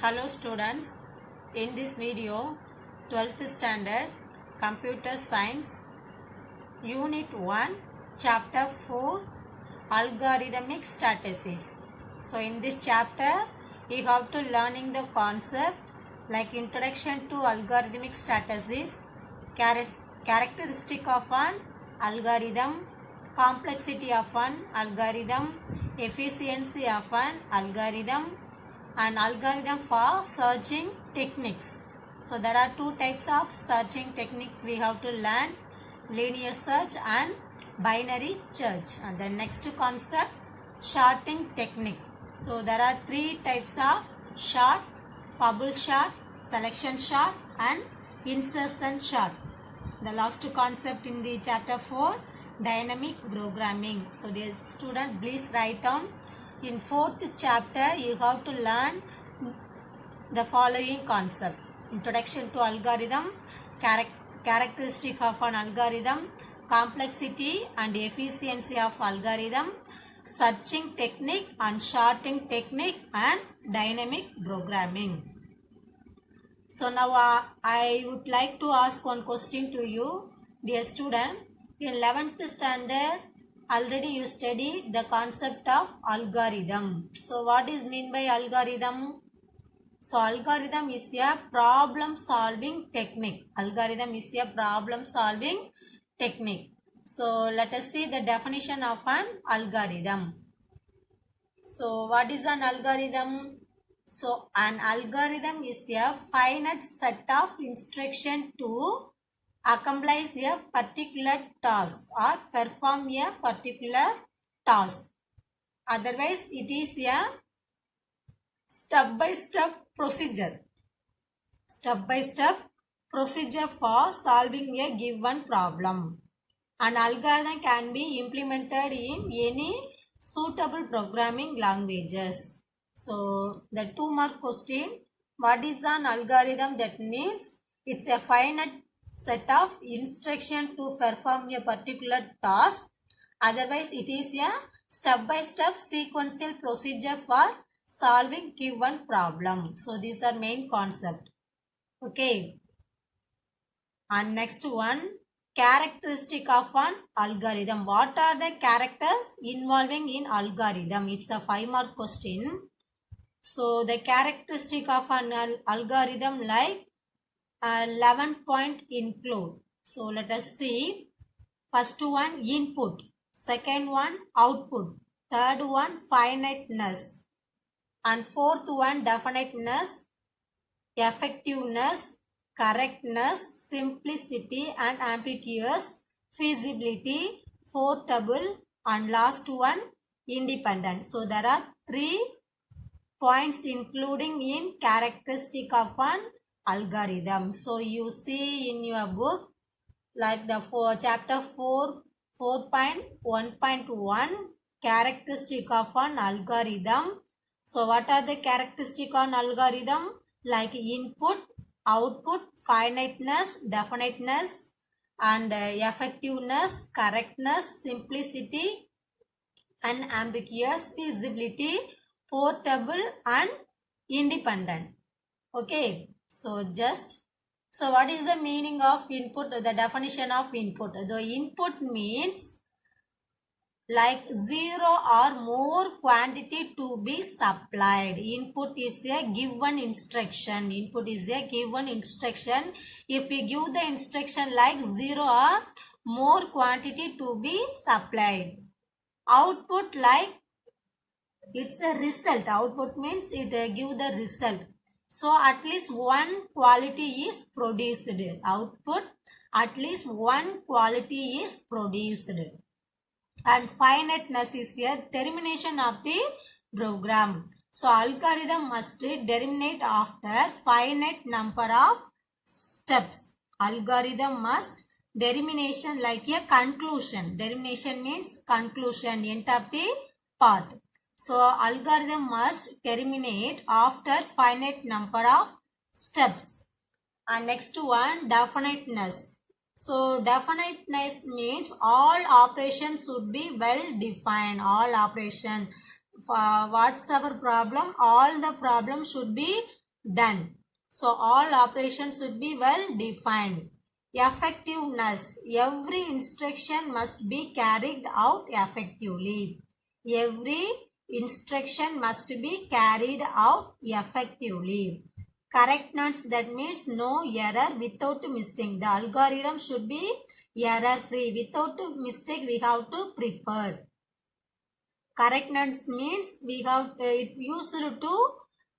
Hello students, in this video 12th standard computer science unit 1 chapter 4 algorithmic statistics. So in this chapter you have to learning the concept like introduction to algorithmic statistics, characteristic of an algorithm, complexity of an algorithm, efficiency of an algorithm, and algorithm for searching techniques. So there are two types of searching techniques we have to learn: linear search and binary search. And the next concept, sorting technique. So there are three types of sort: bubble sort, selection sort, and insertion sort. The last concept in the chapter 4, dynamic programming. So dear student, please write down. In 4th chapter you have to learn the following concept: introduction to algorithm, characteristic of an algorithm, complexity and efficiency of algorithm, searching technique and sorting technique, and dynamic programming. So now I would like to ask one question to you, dear student. In 11th standard already you studied the concept of algorithm. So what is mean by algorithm? So algorithm is a problem solving technique. Algorithm is a problem solving technique. So let us see the definition of an algorithm. So what is an algorithm? So an algorithm is a finite set of instructions to accomplish a particular task or perform a particular task. Otherwise it is a step-by-step procedure. Step-by-step procedure for solving a given problem. An algorithm can be implemented in any suitable programming languages. So the 2-mark question, what is an algorithm? That means it's a finite set of instructions to perform a particular task. Otherwise it is a step-by-step sequential procedure for solving given problem. So these are main concept. Okay. And next one, characteristic of an algorithm. What are the characters involving in algorithm? It's a 5-mark question. So the characteristic of an algorithm like 11 point include. So let us see. First one, input. Second one, output. Third one, finiteness. And fourth one, definiteness, effectiveness, correctness, simplicity and ambiguous, feasibility, portable, and last one, independent. So there are 3 points including in characteristic of an algorithm. So you see in your book like the chapter 4 4.1.1 characteristic of an algorithm. So what are the characteristic on algorithm? Like input, output, finiteness, definiteness, and effectiveness, correctness, simplicity, and ambiguous, feasibility, portable, and independent. Okay, so what is the meaning of input? The definition of input. The input means like 0 or more quantity to be supplied. Input is a given instruction. Input is a given instruction. If we give the instruction like 0 or more quantity to be supplied. Output like it's a result. Output means it give the result. So at least one quality is produced. Output, at least one quality is produced. And finiteness is a termination of the program. So algorithm must terminate after finite number of steps. Algorithm must termination like a conclusion. Termination means conclusion, end of the part. So algorithm must terminate after finite number of steps. And next one, definiteness. So definiteness means all operations should be well defined. All operation, what's our problem, all the problems should be done. So all operations should be well defined. Effectiveness. Every instruction must be carried out effectively. Every instruction must be carried out effectively. Correctness, that means no error without mistake. The algorithm should be error free. Without mistake we have to prepare. Correctness means we have it used to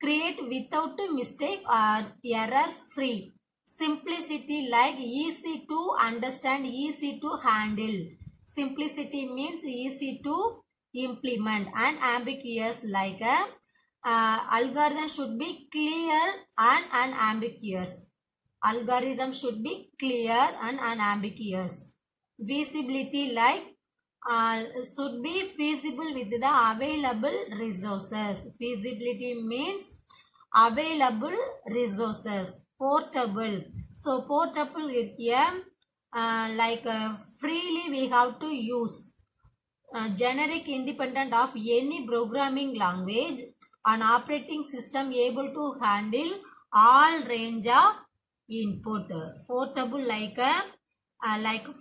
create without mistake or error free. Simplicity, like easy to understand, easy to handle. Simplicity means easy to implement. And ambiguous, like a algorithm should be clear and unambiguous. Algorithm should be clear and unambiguous. Visibility, like should be feasible with the available resources. Feasibility means available resources. Portable. So portable here, freely we have to use. Generic, independent of any programming language, an operating system able to handle all range of input. Portable, like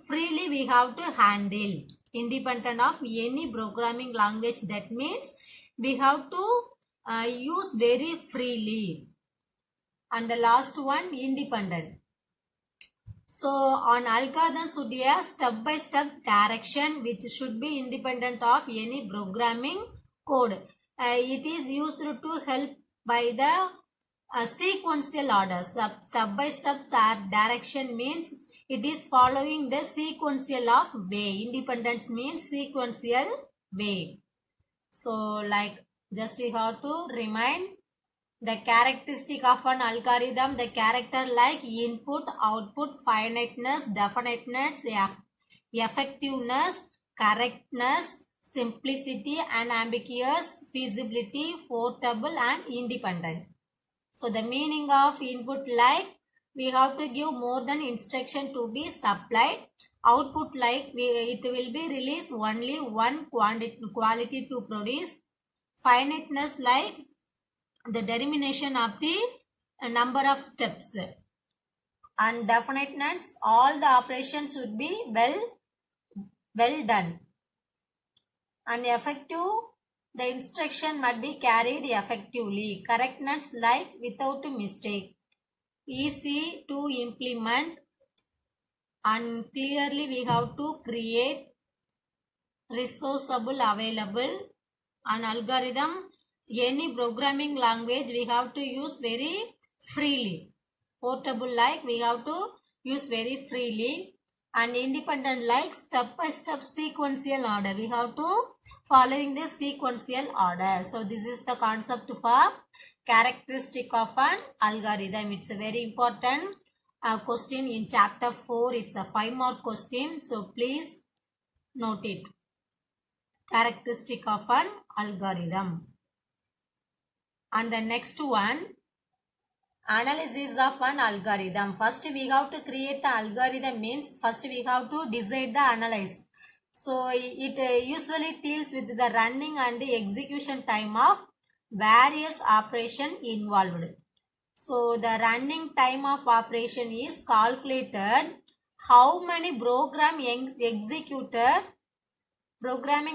freely we have to handle, independent of any programming language. That means we have to use very freely. And the last one, independent. So on algorithm should be a step-by-step direction which should be independent of any programming code. It is used to help by the sequential order. Step-by-step direction means it is following the sequential of way. Independence means sequential way. So like just you have to remind the characteristic of an algorithm, the character like input, output, finiteness, definiteness, effectiveness, correctness, simplicity, unambiguous, feasibility, portable and independent. So the meaning of input, like we have to give more than instruction to be supplied. Output, like it will be released only one quality to produce. Finiteness, like the determination of the number of steps. And definiteness, all the operations should be well done. And effective, the instruction must be carried effectively. Correctness, like without mistake. Easy to implement. And clearly we have to create. Resourceable, available. An algorithm, any programming language we have to use very freely. Portable, like we have to use very freely. And independent, like step-by-step sequential order. We have to following the sequential order. So this is the concept for characteristic of an algorithm. It's a very important question in chapter 4. It's a 5-mark question. So please note it. Characteristic of an algorithm. And the next one, analysis of an algorithm. First we have to create the algorithm, means first we have to decide the analyze. So it usually deals with the running and the execution time of various operation involved. So the running time of operation is calculated. How many programming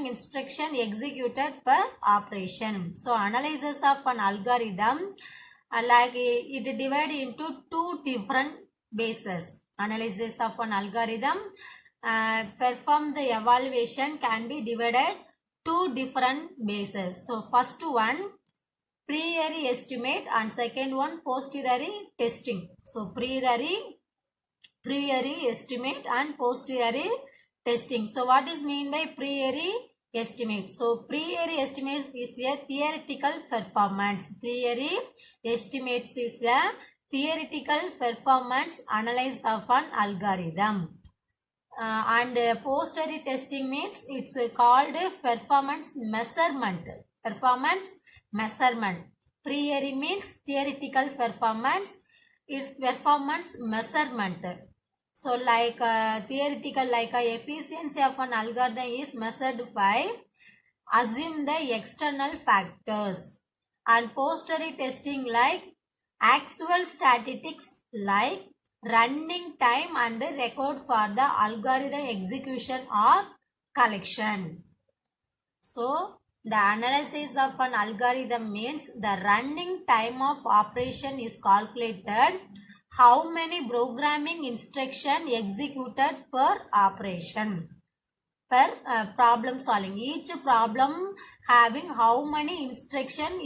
instruction executed per operation. So analysis of an algorithm, like it divided into 2 different bases. Analysis of an algorithm, perform the evaluation can be divided 2 different bases. So first one, priori estimate, and second one, posteriori testing. So priori estimate and posteriori testing. So what is mean by priori estimate? So priori estimate is a theoretical performance. Priori estimates is a theoretical performance analysis of an algorithm. And posteriori testing means it's called performance measurement. Performance measurement. Priori means theoretical performance. It's performance measurement. So like theoretical, like efficiency of an algorithm is measured by assume the external factors. And posteriori testing, like Actual statistics like running time and record for the algorithm execution or collection. So, the analysis of an algorithm means the running time of operation is calculated, how many programming instruction executed per operation, per problem solving. Each problem having how many instruction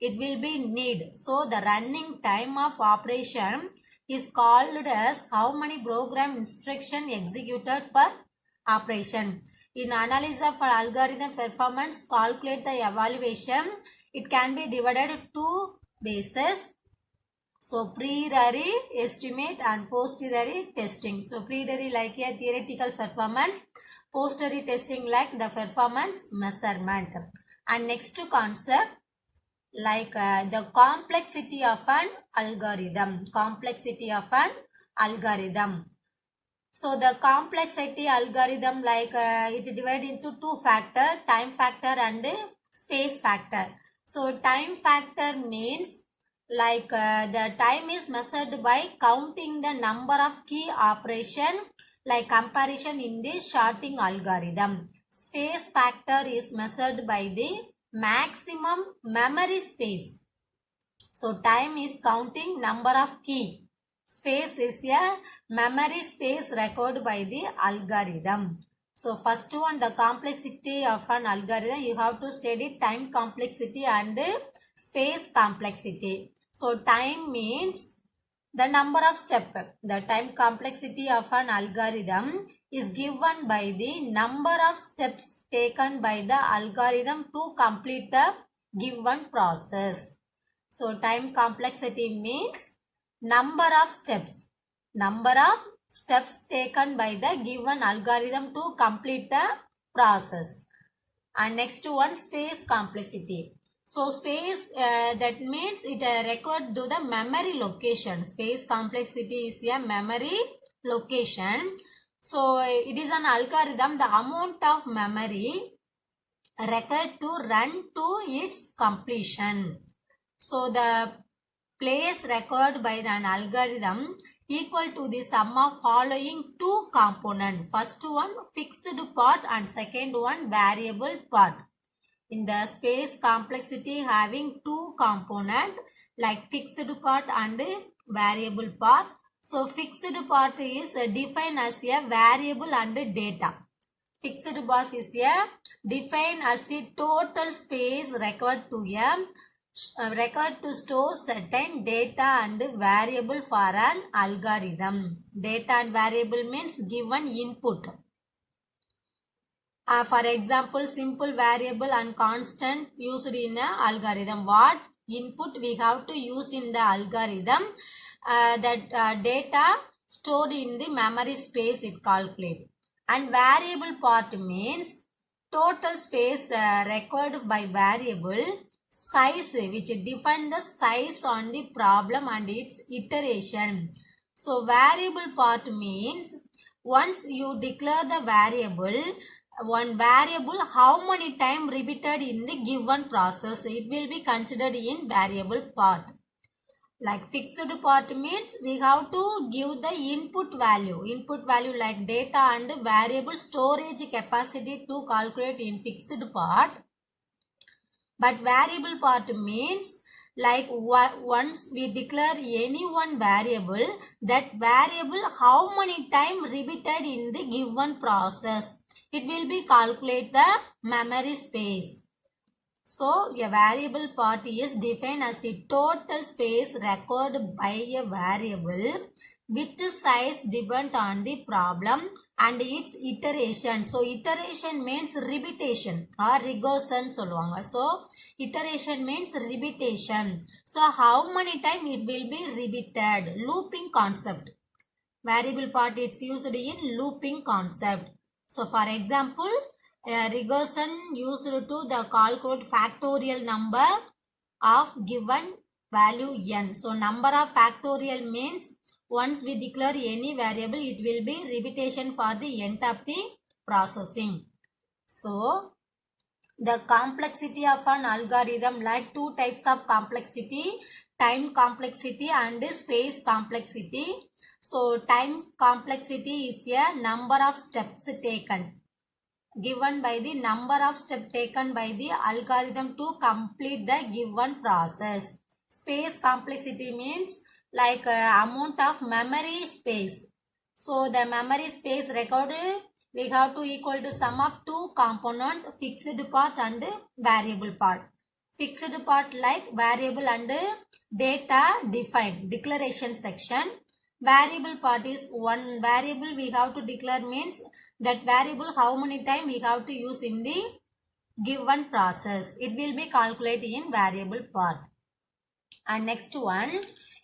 it will be need. So, the running time of operation is called as how many program instruction executed per operation. In analysis of algorithm performance, calculate the evaluation. It can be divided into two bases. So, priori estimate and posteriori testing. So, priori like a theoretical performance, posteriori testing like the performance measurement. And next concept like the complexity of an algorithm. Complexity of an algorithm. So the complexity algorithm like it divided into two factor, time factor and space factor. So time factor means like the time is measured by counting the number of key operation like comparison in the sorting algorithm. Space factor is measured by the maximum memory space. So time is counting number of key. Space is a memory space recorded by the algorithm. So first one, the complexity of an algorithm, you have to study time complexity and space complexity. So time means the number of steps. The time complexity of an algorithm is given by the number of steps taken by the algorithm to complete the given process. So time complexity means number of steps. Number of steps taken by the given algorithm to complete the process. And next one, space complexity. So space that means it record to the memory location. Space complexity is a memory location. So it is an algorithm, the amount of memory required to run to its completion. So the place recorded by an algorithm equal to the sum of following two components. First one fixed part and second one variable part. In the space complexity having two components like fixed part and variable part. So fixed part is defined as a variable and data. Fixed part is defined as the total space required to store certain data and variable for an algorithm. Data and variable means given input. For example, simple variable and constant used in an algorithm. What input we have to use in the algorithm? That data stored in the memory space it calculates. And variable part means total space recorded by variable, size which define the size on the problem and its iteration. So variable part means once you declare the variable, one variable how many time repeated in the given process, it will be considered in variable part. Like fixed part means we have to give the input value like data and variable storage capacity to calculate in fixed part. But variable part means like once we declare any one variable, that variable how many time repeated in the given process, it will be calculate the memory space. So a variable part is defined as the total space recorded by a variable which size depends on the problem and its iteration. So iteration means repetition or regression சொல்லுவாங்க. So iteration means repetition. So how many time it will be repeated? Looping concept. Variable part it's used in looping concept. So for example, regression used to the calculate factorial number of given value n. So number of factorial means once we declare any variable, it will be repetition for the end of the processing. So the complexity of an algorithm, like two types of complexity, time complexity and space complexity. So time complexity is a number of steps taken, given by the number of steps taken by the algorithm to complete the given process. Space complexity means like amount of memory space. So the memory space recorded we have to equal to sum of two component, fixed part and variable part. Fixed part like variable and data defined, declaration section. Variable part is one variable we have to declare, means that variable how many time we have to use in the given process. It will be calculated in variable part. And next one,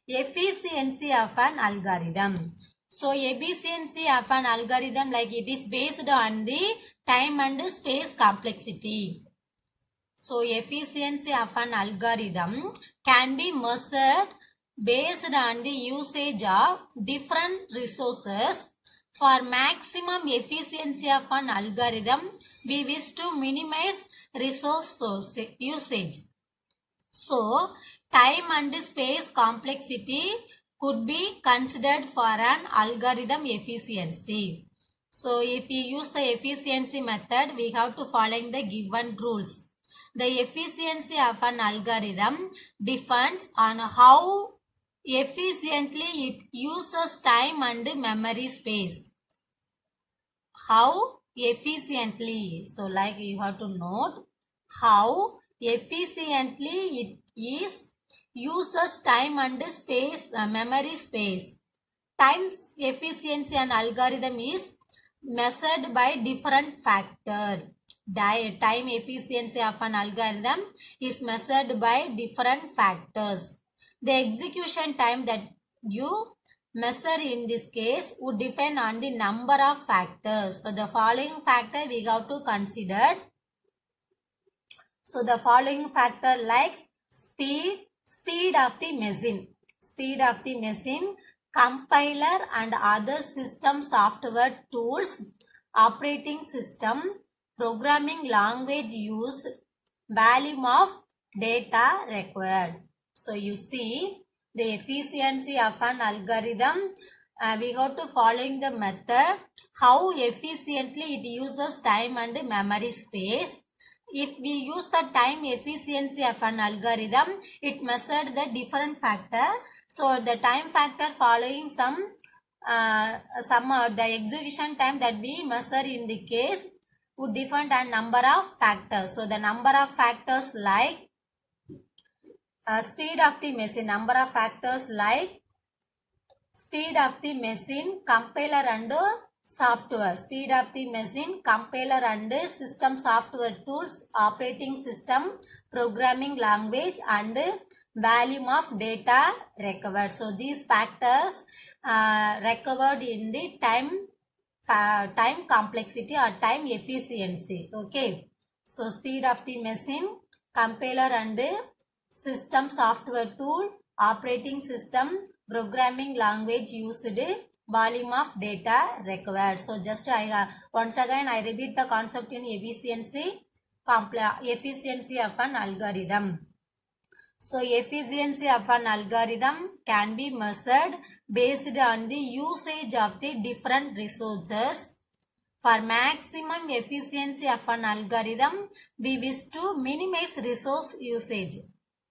efficiency of an algorithm. So efficiency of an algorithm, like it is based on the time and space complexity. So efficiency of an algorithm can be measured based on the usage of different resources. For maximum efficiency of an algorithm, we wish to minimize resource usage. So time and space complexity could be considered for an algorithm efficiency. So if we use the efficiency method, we have to follow the given rules. The efficiency of an algorithm depends on how efficiently it uses time and memory space. How efficiently. So like you have to note how efficiently it uses time and space, memory space. Time's efficiency and algorithm is measured by different factor. Time efficiency of an algorithm is measured by different factors. The execution time that you measure in this case would depend on the number of factors. So the following factor we have to consider. So the following factor like speed of the machine, compiler and other system software tools, operating system, programming language used, volume of data required. So you see the efficiency of an algorithm, we have to following the method how efficiently it uses time and memory space. If we use the time efficiency of an algorithm, it measured the different factor. So the time factor following some the execution time that we measure in the case would depend on number of factors. So the number of factors like speed of the machine, number of factors like speed of the machine, compiler and software, speed of the machine, compiler and system software tools, operating system, programming language and volume of data recovered. So these factors recovered in the time complexity or time efficiency. Okay, so speed of the machine, compiler and system software tool, operating system, programming language used, volume of data required. So just once again I repeat the concept in efficiency of an algorithm. So efficiency of an algorithm can be measured based on the usage of the different resources. For maximum efficiency of an algorithm, we wish to minimize resource usage.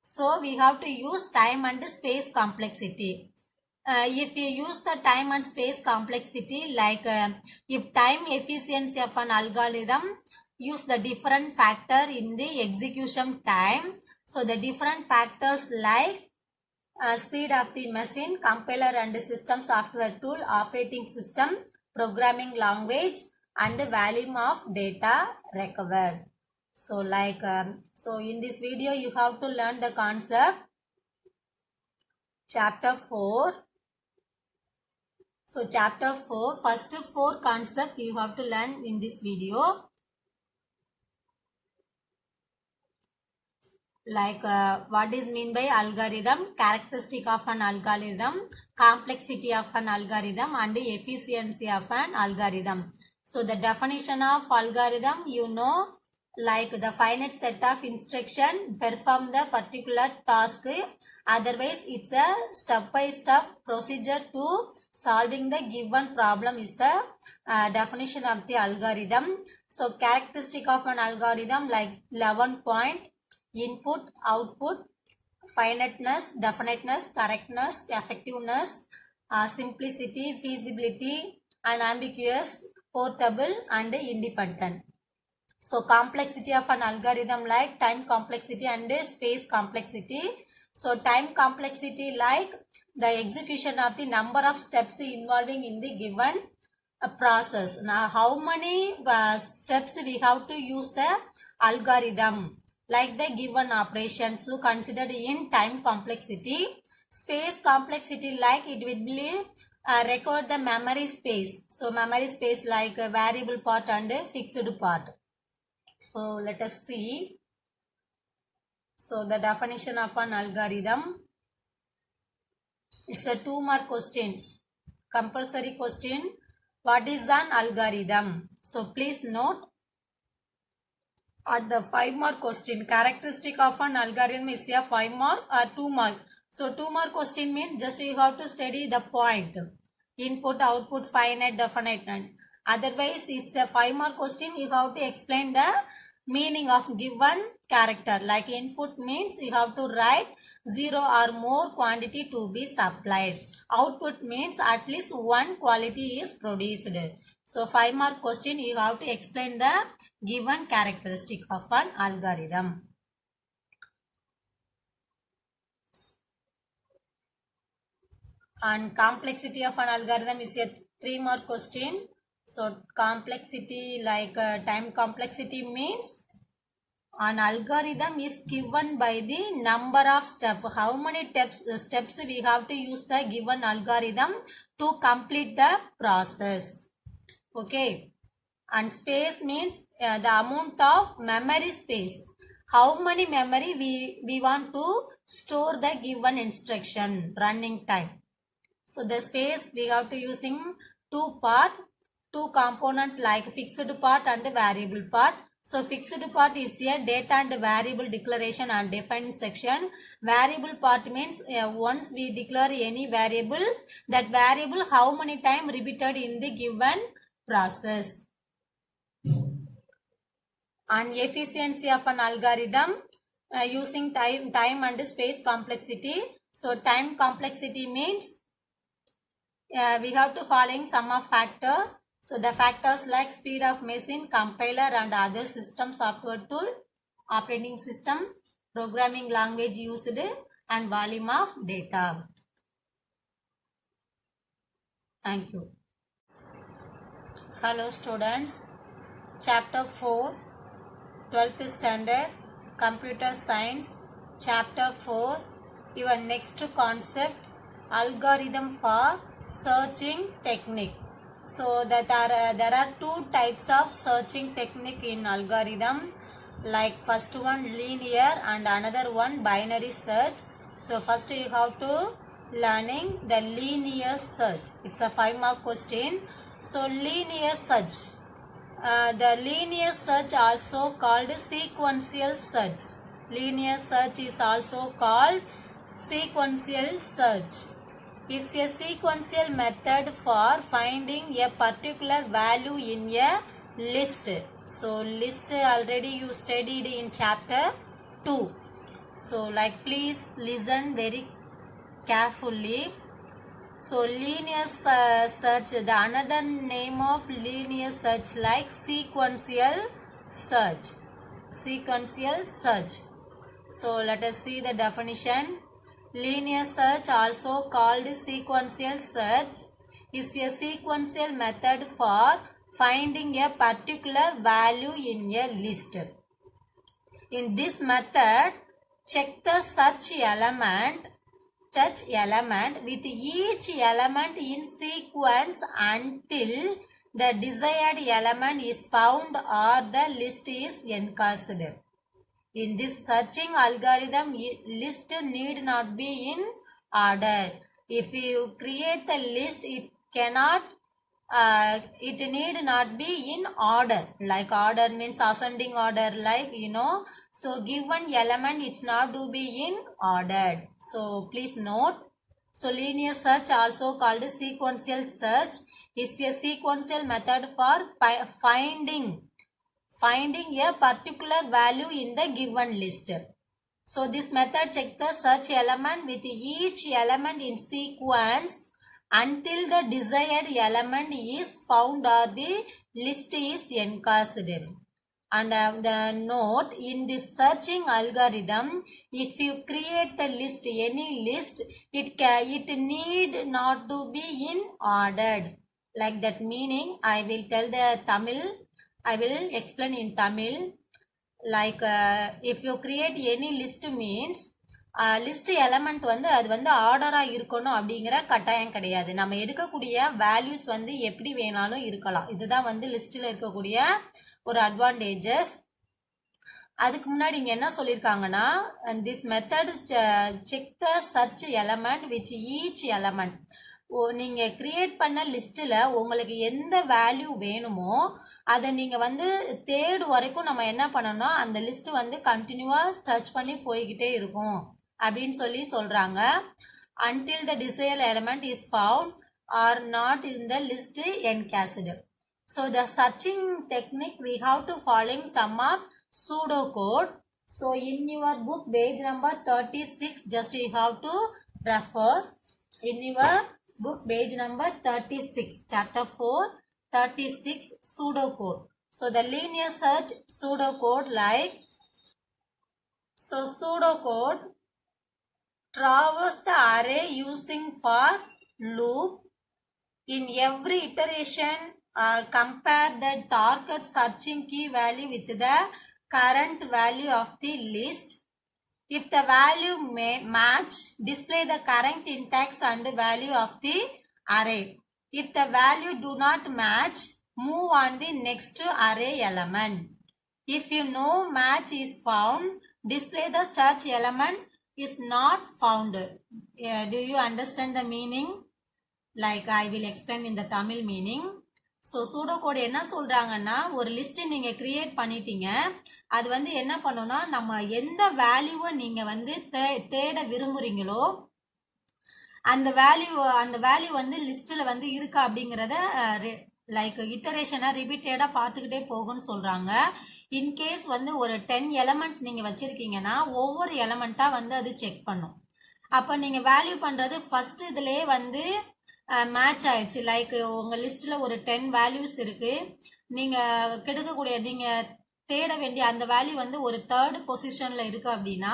So we have to use time and space complexity. If you use the time and space complexity, like if time efficiency of an algorithm use the different factor in the execution time. So the different factors like speed of the machine, compiler and system software tool, operating system, programming language and the volume of data recovered. So like so in this video you have to learn the concept chapter 4. So chapter 4, first 4 concept you have to learn in this video. Like what is mean by algorithm, characteristic of an algorithm, complexity of an algorithm and the efficiency of an algorithm. So the definition of algorithm, you know, like the finite set of instruction perform the particular task. Otherwise, it's a step-by-step procedure to solving the given problem is the definition of the algorithm. So characteristic of an algorithm like 11 point: input, output, finiteness, definiteness, correctness, effectiveness, simplicity, feasibility, unambiguous, portable, and independent. So complexity of an algorithm like time complexity and space complexity. So time complexity like the execution of the number of steps involving in the given process. Now how many steps we have to use the algorithm like the given operations so considered in time complexity. Space complexity like it will be record the memory space. So memory space like a variable part and a fixed part. So let us see. So the definition of an algorithm. It's a 2-mark question. Compulsory question. What is an algorithm? So please note at the 5-mark question. Characteristic of an algorithm is a 5-mark or 2-mark. So 2-mark question means just you have to study the point. Input, output, finite, definite. Otherwise, it's a 5-mark question. You have to explain the meaning of given character. Like input means you have to write 0 or more quantity to be supplied. Output means at least one quality is produced. So 5-mark question you have to explain the given characteristic of an algorithm. And complexity of an algorithm is a 3-mark question. So complexity like time complexity means an algorithm is given by the number of steps. How many steps we have to use the given algorithm to complete the process. Okay. And space means the amount of memory space. How many memory we want to store the given instruction running time. So the space we have to using two component like fixed part and variable part. So fixed part is a data and variable declaration and defined section. Variable part means once we declare any variable, that variable how many time repeated in the given process. And efficiency of an algorithm using time and space complexity. So time complexity means we have to following sum of factor. So the factors like speed of machine, compiler and other system software tool, operating system, programming language used and volume of data. Thank you. Hello students. Chapter 4, 12th standard, computer science. Chapter 4, your next concept, algorithm for searching technique. So that there are two types of searching technique in algorithm. Like first one linear and another one binary search. So first you have to learning the linear search. It's a 5-mark question. So linear search. The linear search also called sequential search. Linear search is also called sequential search. Is a sequential method for finding a particular value in a list. So list already you studied in chapter 2. So like please listen very carefully. So linear search, the another name of linear search like sequential search. Sequential search. So let us see the definition. Linear search, also called sequential search, is a sequential method for finding a particular value in a list. In this method, check the search element with each element in sequence until the desired element is found or the list is encased. In this searching algorithm, list need not be in order. If you create the list, it cannot it need not be in order, like order means ascending order, like so given element it's not to be in ordered. So please note, so linear search, also called sequential search, is a sequential method for finding a particular value in the given list. So this method checks the search element with each element in sequence until the desired element is found or the list is encased. And the note, in this searching algorithm, if you create a list, any list, it need not to be in ordered, like that. Meaning, I will tell the Tamil, I will explain in Tamil, like if you create any list means list element வந்து அது வந்து ஆர்டராக இருக்கணும் அப்படிங்கிற கட்டாயம் கிடையாது. நம்ம எடுக்கக்கூடிய values வந்து எப்படி வேணாலும் இருக்கலாம். இதுதான் வந்து லிஸ்ட்டில் இருக்கக்கூடிய ஒரு அட்வான்டேஜஸ். அதுக்கு முன்னாடி இங்கே என்ன சொல்லியிருக்காங்கன்னா, this method check the search element which each element. நீங்கள் கிரியேட் பண்ண லிஸ்ட்டில் உங்களுக்கு எந்த வேல்யூ வேணுமோ அதை நீங்கள் வந்து தேர்ட் வரைக்கும் நம்ம என்ன பண்ணோம்னா அந்த லிஸ்ட் வந்து கண்டினியூவாக சர்ச் பண்ணி போய்கிட்டே இருக்கும் அப்படின்னு சொல்கிறாங்க. until the desired element is found or not in the list encased. So the searching technique we have to following some of pseudocode. So in your book page number 36, just you have to refer in your book page number 36, chapter 4, 36, pseudocode. So the linear search pseudocode, like, so pseudocode traverse the array using for loop. In every iteration, compare the target searching key value with the current value of the list. If the value match, display the current index and value of the array. If the value do not match, move on the next array element. If you know match is found, display the search element is not found. Do you understand the meaning? Like I will explain in the Tamil meaning. So pseudocode என்ன சொல்கிறாங்கன்னா, ஒரு list நீங்கள் create பண்ணிட்டீங்க, அது வந்து என்ன பண்ணோன்னா நம்ம எந்த வேல்யூவை நீங்கள் வந்து தேட விரும்புகிறீங்களோ அந்த வேல்யூ வந்து லிஸ்ட்டில் வந்து இருக்கா அப்படிங்கிறத லைக் இட்டரேஷனாக ரிப்பீட்டடாக பார்த்துக்கிட்டே போகும்னு சொல்கிறாங்க. இன்கேஸ் வந்து ஒரு 10 எலமெண்ட் நீங்கள் வச்சுருக்கீங்கன்னா ஒவ்வொரு எலமெண்ட்டாக வந்து அது செக் பண்ணும். அப்போ நீங்கள் வேல்யூ பண்ணுறது ஃபஸ்ட்டு இதுலேயே வந்து மேட்ச் ஆயிடுச்சு. லைக் உங்கள் லிஸ்ட்டில் ஒரு 10 வேல்யூஸ் இருக்குது, நீங்கள் கெடுக்கக்கூடிய நீங்கள் தேட வேண்டிய அந்த வேல்யூ வந்து ஒரு 3rd பொசிஷனில் இருக்குது அப்படின்னா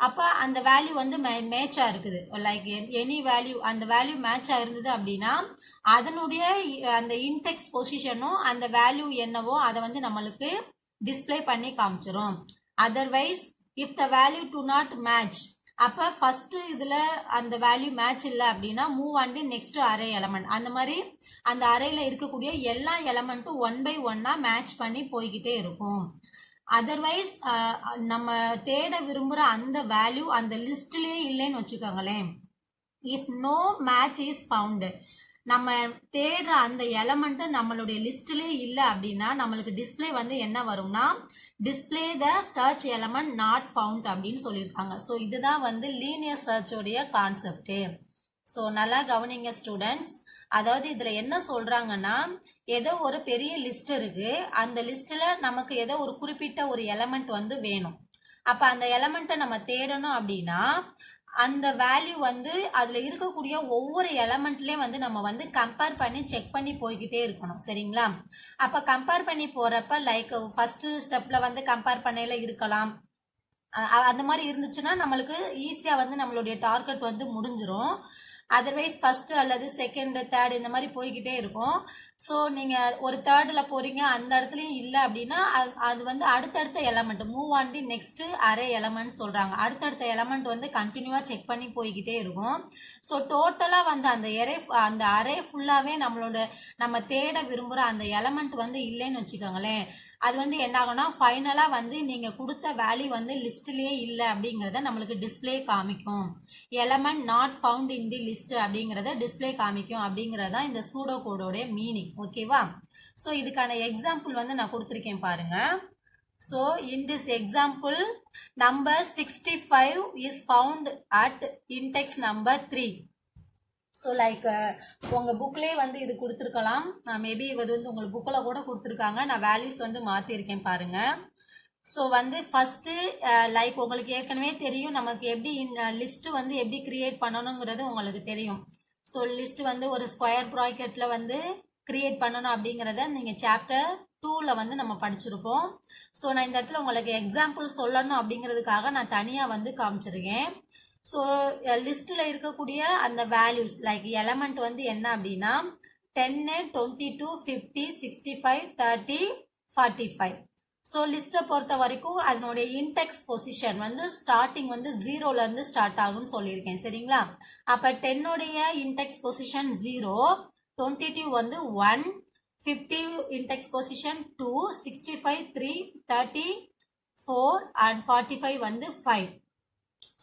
அப்போ அந்த வேல்யூ வந்து மேட்சாக இருக்குது. லைக் எனி வேல்யூ அந்த வேல்யூ மேட்சாக இருந்தது அப்படின்னா அதனுடைய அந்த இன்டெக்ஸ் பொசிஷனும் அந்த வேல்யூ என்னவோ அதை வந்து நம்மளுக்கு டிஸ்பிளே பண்ணி காமிச்சிரும். Otherwise if the value do not match, அப்போ ஃபஸ்ட்டு இதில் அந்த வேல்யூ மேட்ச் இல்லை அப்படின்னா move on the next array element. அந்த மாதிரி அந்த அரேயில் இருக்கக்கூடிய எல்லா எலமெண்ட்டும் 1 by 1 மேட்ச் பண்ணி போய்கிட்டே இருக்கும். அதர்வைஸ் நம்ம தேட விரும்புகிற அந்த வேல்யூ அந்த லிஸ்ட்லேயே இல்லைன்னு வச்சுக்கோங்களேன். If no match is found, நம்ம தேடுற அந்த எலமெண்ட்டு நம்மளுடைய லிஸ்ட்லேயே இல்லை அப்படின்னா நம்மளுக்கு டிஸ்பிளே வந்து என்ன வரும்னா display the search element not found அப்படின்னு சொல்லியிருக்காங்க. ஸோ இதுதான் வந்து லீனியர் சர்ச்சோடைய கான்செப்டு. ஸோ நல்லா கவனிங்க ஸ்டூடெண்ட்ஸ். அதாவது இதில் என்ன சொல்கிறாங்கன்னா, ஏதோ ஒரு பெரிய லிஸ்ட் இருக்குது, அந்த லிஸ்ட்டில் நமக்கு ஏதோ ஒரு குறிப்பிட்ட ஒரு எலமெண்ட் வந்து வேணும். அப்போ அந்த எலமெண்ட்டை நம்ம தேடணும் அப்படின்னா அந்த வேல்யூ வந்து அதில் இருக்கக்கூடிய ஒவ்வொரு எலமெண்ட்லேயும் வந்து நம்ம வந்து கம்பேர் பண்ணி செக் பண்ணி போய்கிட்டே இருக்கணும். சரிங்களா? அப்போ கம்பேர் பண்ணி போகிறப்ப லைக் ஃபஸ்ட்டு ஸ்டெப்பில் வந்து கம்பேர் பண்ணையில் இருக்கலாம். அந்த மாதிரி இருந்துச்சுன்னா நம்மளுக்கு ஈஸியாக வந்து நம்மளுடைய டார்கெட் வந்து முடிஞ்சிடும். அதர்வைஸ் ஃபஸ்ட்டு அல்லது செகண்டு தேர்டு இந்த மாதிரி போய்கிட்டே இருக்கும். ஸோ நீங்கள் ஒரு தேர்டில் போகிறீங்க, அந்த இடத்துலையும் இல்லை அப்படின்னா அது வந்து அடுத்தடுத்த element move on the next array element சொல்கிறாங்க. அடுத்தடுத்த எலமெண்ட் வந்து கண்டினியூவாக செக் பண்ணி போய்கிட்டே இருக்கும். ஸோ டோட்டலாக வந்து அந்த அரே ஃபுல்லாகவே நம்ம தேட விரும்புகிற அந்த எலமெண்ட் வந்து இல்லைன்னு வச்சுக்கோங்களேன். அது வந்து என்ன ஆகும்னா ஃபைனலாக வந்து நீங்கள் கொடுத்த வேல்யூ வந்து லிஸ்ட்லேயே இல்லை அப்படிங்கிறத நம்மளுக்கு டிஸ்பிளே காமிக்கும். Element not found in the list அப்படிங்கிறத டிஸ்பிளே காமிக்கும் அப்படிங்கிறதான் இந்த சூடோ கோடோடைய மீனிங். ஓகேவா? ஸோ இதுக்கான எக்ஸாம்பிள் வந்து நான் கொடுத்துருக்கேன் பாருங்க. So in this example, number 65 is found at index number 3. So like உங்க புக்லேயே வந்து இது கொடுத்துருக்கலாம். மேபி இது வந்து உங்களுக்கு புக்கில் கூட கொடுத்துருக்காங்க. நான் வேல்யூஸ் வந்து மாற்றிருக்கேன் பாருங்க. ஸோ வந்து ஃபஸ்ட்டு லைக் உங்களுக்கு ஏற்கனவே தெரியும் நமக்கு எப்படி லிஸ்ட்டு வந்து எப்படி கிரியேட் பண்ணணுங்கிறது உங்களுக்கு தெரியும். ஸோ லிஸ்ட் வந்து ஒரு ஸ்கொயர் ப்ராக்கெட்டில் வந்து கிரியேட் பண்ணணும் அப்படிங்கிறத நீங்கள் சாப்டர் 2ல் வந்து நம்ம படிச்சிருப்போம். ஸோ நான் இந்த இடத்துல உங்களுக்கு எக்ஸாம்பிள் சொல்லணும் அப்படிங்கிறதுக்காக நான் தனியாக வந்து காமிச்சிருக்கேன். ஸோ லிஸ்ட்டில் இருக்கக்கூடிய அந்த வேல்யூஸ் லைக் எலமெண்ட் வந்து என்ன அப்படின்னா 10, 22, 50, 65, 30, 45. ஸோ லிஸ்ட்டை பொறுத்த வரைக்கும் அதனுடைய இன்டெக்ஸ் பொசிஷன் வந்து ஸ்டார்டிங் வந்து 0லேருந்து ஸ்டார்ட் ஆகும்னு சொல்லியிருக்கேன். சரிங்களா? அப்போ 10உடைய இன்டெக்ஸ் பொசிஷன் 0, 22 வந்து 1, 50 index position 2, 65 3, 30 4 and 45 வந்து 5.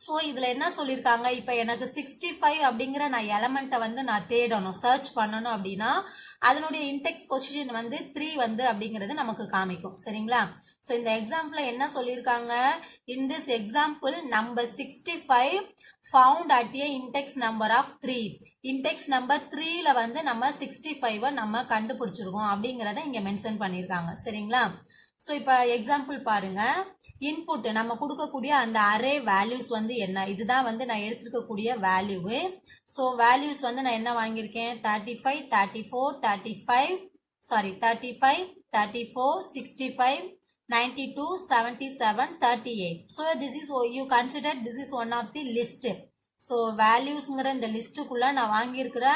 ஸோ இதில் என்ன சொல்லியிருக்காங்க, இப்போ எனக்கு 65 அப்படிங்கிற நான் எலமெண்ட்டை வந்து நான் தேடணும், சர்ச் பண்ணணும் அப்படின்னா அதனுடைய இன்டெக்ஸ் பொசிஷன் வந்து 3 வந்து அப்படிங்கிறது நமக்கு காமிக்கும். சரிங்களா? ஸோ இந்த எக்ஸாம்பிள் என்ன சொல்லியிருக்காங்க, in this example number 65 found at A index number of 3. Index number 3ல வந்து நம்ம 65 நம்ம கண்டுபிடிச்சிருக்கோம் அப்படிங்கிறத இங்கே மென்ஷன் பண்ணியிருக்காங்க. சரிங்களா? ஸோ இப்போ எக்ஸாம்பிள் பாருங்க. இன்புட் நம்ம கொடுக்கக்கூடிய அந்த அரே வேல்யூஸ் வந்து என்ன, இதுதான் வந்து நான் எடுத்துக்கக்கூடிய வேல்யூவு. ஸோ வேல்யூஸ் வந்து நான் என்ன வாங்கியிருக்கேன், 35, 34, 35, 34, 65, 92, 77, 38. So this is, you consider this is one of the list. So வேல்யூஸ்ங்கிற இந்த லிஸ்ட்டுக்குள்ள நான் வாங்கியிருக்கிற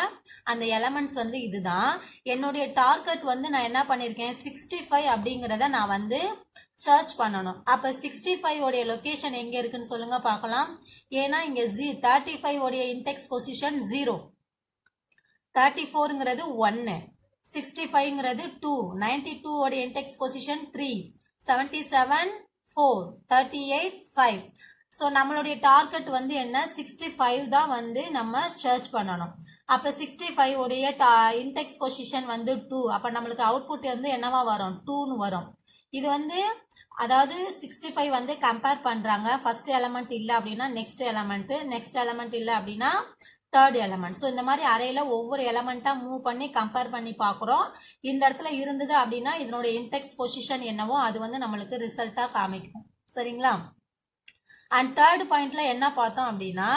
அந்த எலமெண்ட்ஸ் வந்து இதுதான். என்னுடைய டார்கெட் வந்து நான் என்ன பண்ணியிருக்கேன், 65 அப்படிங்கிறத நான் வந்து சர்ச் பண்ணணும். அப்போ 65 உடைய லொக்கேஷன் எங்கே இருக்குன்னு சொல்லுங்க பார்க்கலாம். ஏன்னா இங்கே 35 உடைய இன்டெக்ஸ் பொசிஷன் 0, 34ங்கிறது 1, 65ங்கிறது 2, 92 உடைய இன்டெக்ஸ் பொசிஷன் 3, 77 4, 38 5. ஸோ நம்மளுடைய டார்கெட் வந்து என்ன, 65 தான் வந்து நம்ம சர்ச் பண்ணணும். அப்போ 65 உடைய இன்டெக்ஸ் பொசிஷன் வந்து 2. அப்போ நம்மளுக்கு அவுட்புட் வந்து என்னவா வரும், 2ன்னு வரும். இது வந்து அதாவது 65 வந்து கம்பேர் பண்ணுறாங்க. ஃபர்ஸ்ட் எலமெண்ட் இல்லை அப்படின்னா நெக்ஸ்ட் எலமெண்ட் இல்லை அப்படின்னா தேர்ட் எலமெண்ட். ஸோ இந்த மாதிரி அறையில் ஒவ்வொரு எலமெண்ட்டாக மூவ் பண்ணி கம்பேர் பண்ணி பார்க்குறோம். இந்த இடத்துல இருந்தது அப்படின்னா இதனுடைய இன்டெக்ஸ் பொசிஷன் என்னவோ அது வந்து நம்மளுக்கு ரிசல்ட்டாக காமிக்கும். சரிங்களா? அண்ட் தேர்ட் பாயிண்ட்ல என்ன பார்த்தோம் அப்படின்னா,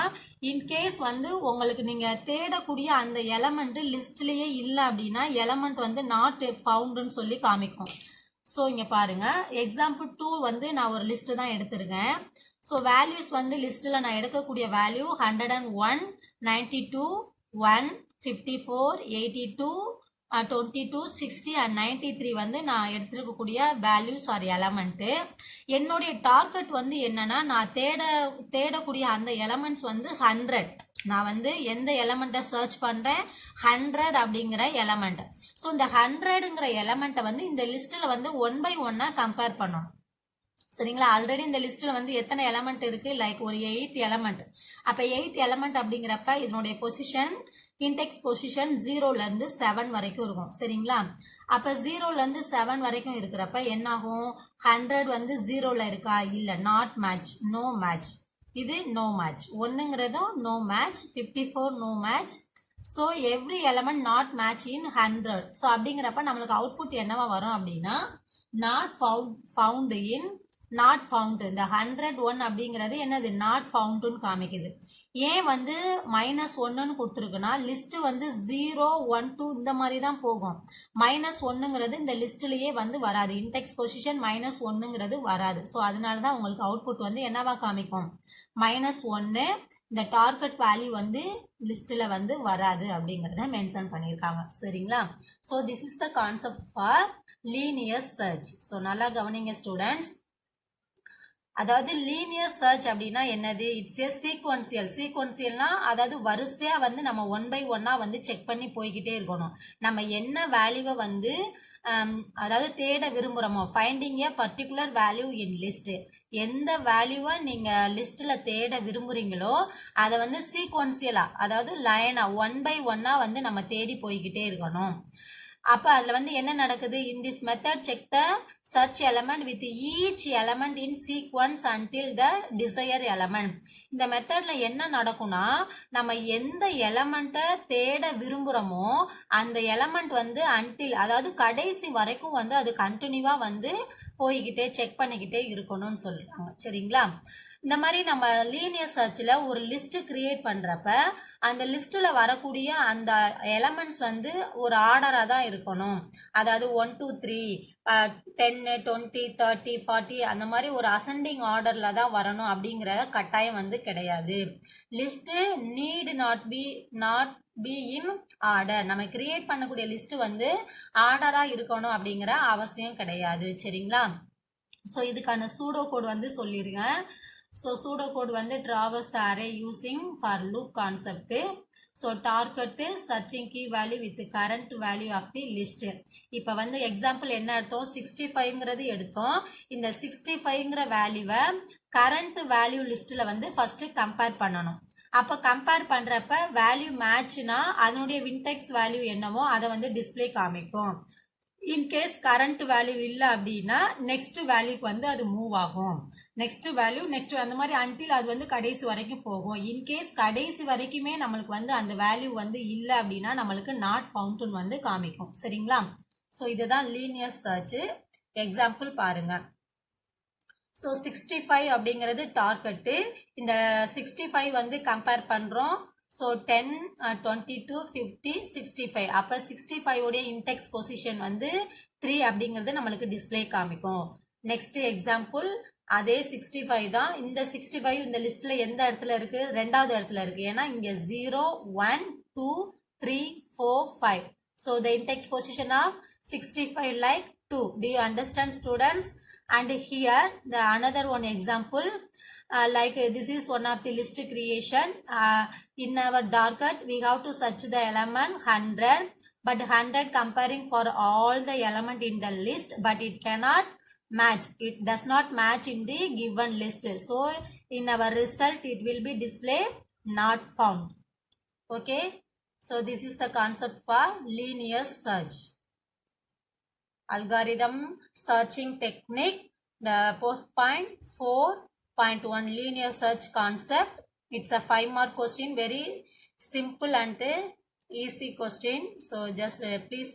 இன்கேஸ் வந்து உங்களுக்கு நீங்க தேடக்கூடிய அந்த எலமெண்ட் லிஸ்ட்லயே இல்லை அப்படின்னா எலமெண்ட் வந்து நாட் ஃபவுண்டுன்னு சொல்லி காமிக்கும். ஸோ இங்க பாருங்க, எக்ஸாம்பிள் 2 வந்து நான் ஒரு லிஸ்ட் தான் எடுத்திருக்கேன். ஸோ வேல்யூஸ் வந்து லிஸ்ட்ல நான் எடுக்கக்கூடிய வேல்யூ 101, 92, 1, 54, 82, 22, 60 and 93 வந்து நான் எடுத்துருக்கக்கூடிய வேல்யூஸ் ஆர் எலமெண்ட்டு. என்னுடைய டார்கெட் வந்து என்னன்னா, நான் தேடக்கூடிய அந்த எலமெண்ட்ஸ் வந்து 100. நான் வந்து எந்த எலமெண்ட்டை சர்ச் பண்ணுறேன், 100 அப்படிங்கிற எலமெண்ட். ஸோ இந்த 100ங்கிற எலமெண்ட்டை வந்து இந்த லிஸ்ட்டில் வந்து 1 by 1 கம்பேர் பண்ணணும். சரிங்களா? ஆல்ரெடி இந்த லிஸ்ட்டில் வந்து எத்தனை எலமெண்ட் இருக்குது, லைக் ஒரு 8 எலமெண்ட். அப்போ 8 எலமெண்ட் அப்படிங்கிறப்ப இதனுடைய பொசிஷன் இன்டெக்ஸ் பொசிஷன் 0லேருந்து 7 வரைக்கும் இருக்கும். சரிங்களா? அப்போ 0லேருந்து 7 வரைக்கும் இருக்கிறப்ப என்னாகும், 100 வந்து 0ல் இருக்கா, இல்லை, நாட் மேட்ச், நோ மேட்ச். இது நோ மேட்ச். 1ங்கிறதும் no match, 54 no match. So every element not match in 100. So அப்படிங்கிறப்ப நம்மளுக்கு அவுட்புட் என்னவா வரும் அப்படின்னா, not found in not found. இந்த 101 அப்படிங்கிறது என்னது, நாட் ஃபவுண்டுன்னு காமிக்குது. ஏன் வந்து -1ன்னு கொடுத்துருக்குன்னா லிஸ்ட் வந்து 0, 1, 2 இந்த மாதிரி தான் போகும். -1ங்கிறது இந்த லிஸ்ட்லயே வந்து வராது, இன்டெக்ஸ் பொசிஷன் -1ங்கிறது வராது. ஸோ அதனால தான் உங்களுக்கு அவுட்புட் வந்து என்னவா காமிக்கும், -1. இந்த டார்கெட் வேல்யூ வந்து லிஸ்ட்ல வந்து வராது அப்படிங்கிறத மென்ஷன் பண்ணியிருக்காங்க. சரிங்களா? So this is the concept for linear search. So நல்லா கவனிங்க ஸ்டூடெண்ட்ஸ். அதாவது லீனியர் சர்ச் அப்படின்னா என்னது, இட்ஸ் ஏ சீக்வன்சியல்னா அதாவது வரிசையா வந்து நம்ம 1 by 1 வந்து செக் பண்ணி போய்கிட்டே இருக்கணும். நம்ம என்ன வேல்யூவை வந்து அதாவது தேட விரும்புகிறோமோ finding a particular value in list, எந்த வேல்யூவை நீங்கள் லிஸ்ட்டில் தேட விரும்புகிறீங்களோ அதை வந்து சீக்வன்சியலாக, அதாவது லைனாக 1 by 1 வந்து நம்ம தேடி போய்கிட்டே இருக்கணும். அப்போ அதில் வந்து என்ன நடக்குது, in this method check the search element with each element in sequence until the desire element. இந்த மெத்தடில் என்ன நடக்கும்னா, நம்ம எந்த எலமெண்ட்டை தேட விரும்புகிறோமோ அந்த எலமெண்ட் வந்து அன்டில், அதாவது கடைசி வரைக்கும் வந்து அது கண்டினியூவாக வந்து போய்கிட்டே செக் பண்ணிக்கிட்டே இருக்கணும்னு சொல்கிறாங்க. சரிங்களா? இந்த மாதிரி நம்ம லீனியர் சர்ச்சில் ஒரு லிஸ்ட்டு கிரியேட் பண்ணுறப்ப அந்த லிஸ்ட்டில் வரக்கூடிய அந்த எலமெண்ட்ஸ் வந்து ஒரு ஆர்டராக தான் இருக்கணும். அதாவது 1 2 3 10 20 30 40 அந்த மாதிரி ஒரு அசெண்டிங் ஆர்டரில் தான் வரணும் அப்படிங்கிற கட்டாயம் வந்து கிடையாது. List need not be in order. நம்ம கிரியேட் பண்ணக்கூடிய லிஸ்ட்டு வந்து ஆர்டராக இருக்கணும் அப்படிங்கிற அவசியம் கிடையாது. சரிங்களா? ஸோ இதுக்கான சூடோ கோட் வந்து சொல்லியிருக்கேன். ஸோ சூடோ கோட் வந்து traverse the array using for loop concept. So target searching key value with current value of the list. இப்போ வந்து எக்ஸாம்பிள் என்ன எடுத்தோம், 65ங்கிறது எடுத்தோம். இந்த 65ங்கிற வேல்யூவை கரண்ட் வேல்யூ லிஸ்ட்டில் வந்து ஃபஸ்ட்டு கம்பேர் பண்ணணும். அப்போ கம்பேர் பண்ணுறப்ப வேல்யூ மேட்ச்னா அதனுடைய வின்டெக்ஸ் வேல்யூ என்னவோ அதை வந்து டிஸ்பிளே காமிக்கும். இன்கேஸ் கரண்ட் வேல்யூ இல்லை அப்படின்னா நெக்ஸ்ட் வேல்யூக்கு வந்து அது மூவ் ஆகும். நெக்ஸ்ட் வேல்யூ நெக்ஸ்ட் அந்த மாதிரி அன்டில் அது வந்து கடைசி வரைக்கும் போகும். இன்கேஸ் கடைசி வரைக்குமே நம்மளுக்கு வந்து அந்த வேல்யூ வந்து இல்லை அப்படின்னா நம்மளுக்கு நாட் ஃபவுண்ட்னு வந்து காமிக்கும். சரிங்களா? ஸோ இதுதான் லீனியர் சர்ச். எக்ஸாம்பிள் பாருங்க. ஸோ 65 அப்படிங்கிறது டார்கெட்டு. இந்த 65 வந்து கம்பேர் பண்ணுறோம். ஸோ 10 22 50 65. அப்போ 65 உடைய இன்டெக்ஸ் பொசிஷன் வந்து 3 அப்படிங்கிறது நம்மளுக்கு டிஸ்பிளே காமிக்கும். நெக்ஸ்ட் எக்ஸாம்பிள் அதே 65 தான். இந்த 65 இந்த லிஸ்ட்டில் எந்த இடத்துல இருக்குது, ரெண்டாவது இடத்துல இருக்குது. ஏன்னா இங்கே 0 1 2 3 4 5. So the index position of 65 like 2. Do you understand, students? And here the another one example, like this is one of the list creation. In our target we have to search the element 100, but 100 comparing for all the element in the list, but it cannot match, it does not match in the given list. So in our result it will be display not found. Okay, so this is the concept for linear search. Algorithm searching technique, the 4.4.1 linear search concept. It's a 5-mark question, very simple and easy question. So just please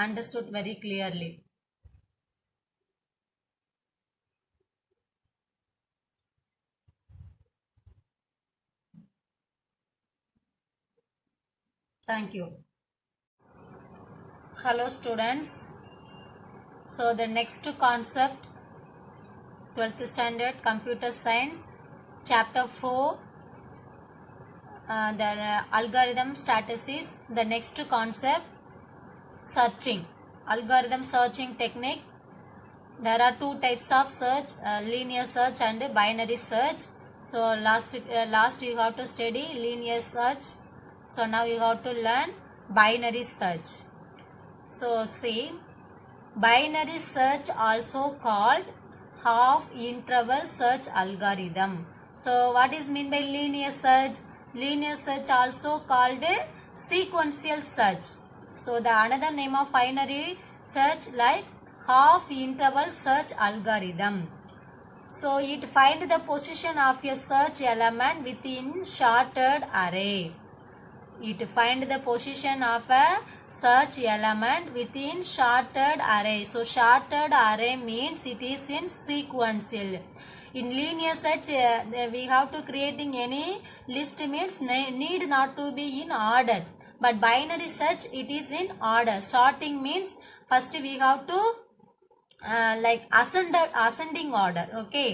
understood very clearly. Thank you. Hello students. So the next concept, 12th standard computer science, chapter 4, the algorithm statistics. The next concept, searching, algorithm searching technique. There are two types of search, linear search and binary search. So last you have to study linear search. So now you have to learn binary search. So see, binary search also called half interval search algorithm. So what is mean by linear search? Linear search also called sequential search. So the another name of binary search like half interval search algorithm. So it find the position of a search element within sorted array. It find the position of a search element within sorted array. So sorted array means it is in sequential. In linear search we have to creating any list means need not to be in order, but binary search it is in order. Sorting means first we have to like ascending order. Okay,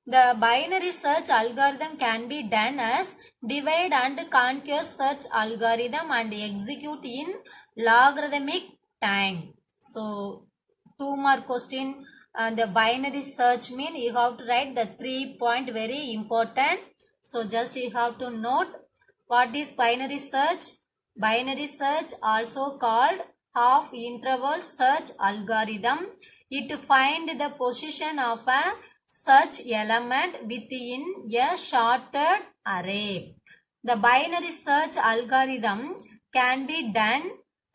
the binary search algorithm can be done as divide and conquer search algorithm and execute in logarithmic time. So 2-mark question. The binary search mean you have to write the 3 point, very important. So just you have to note what is binary search. Binary search also called half interval search algorithm. It find the position of a search element within a sorted array. The binary search algorithm can be done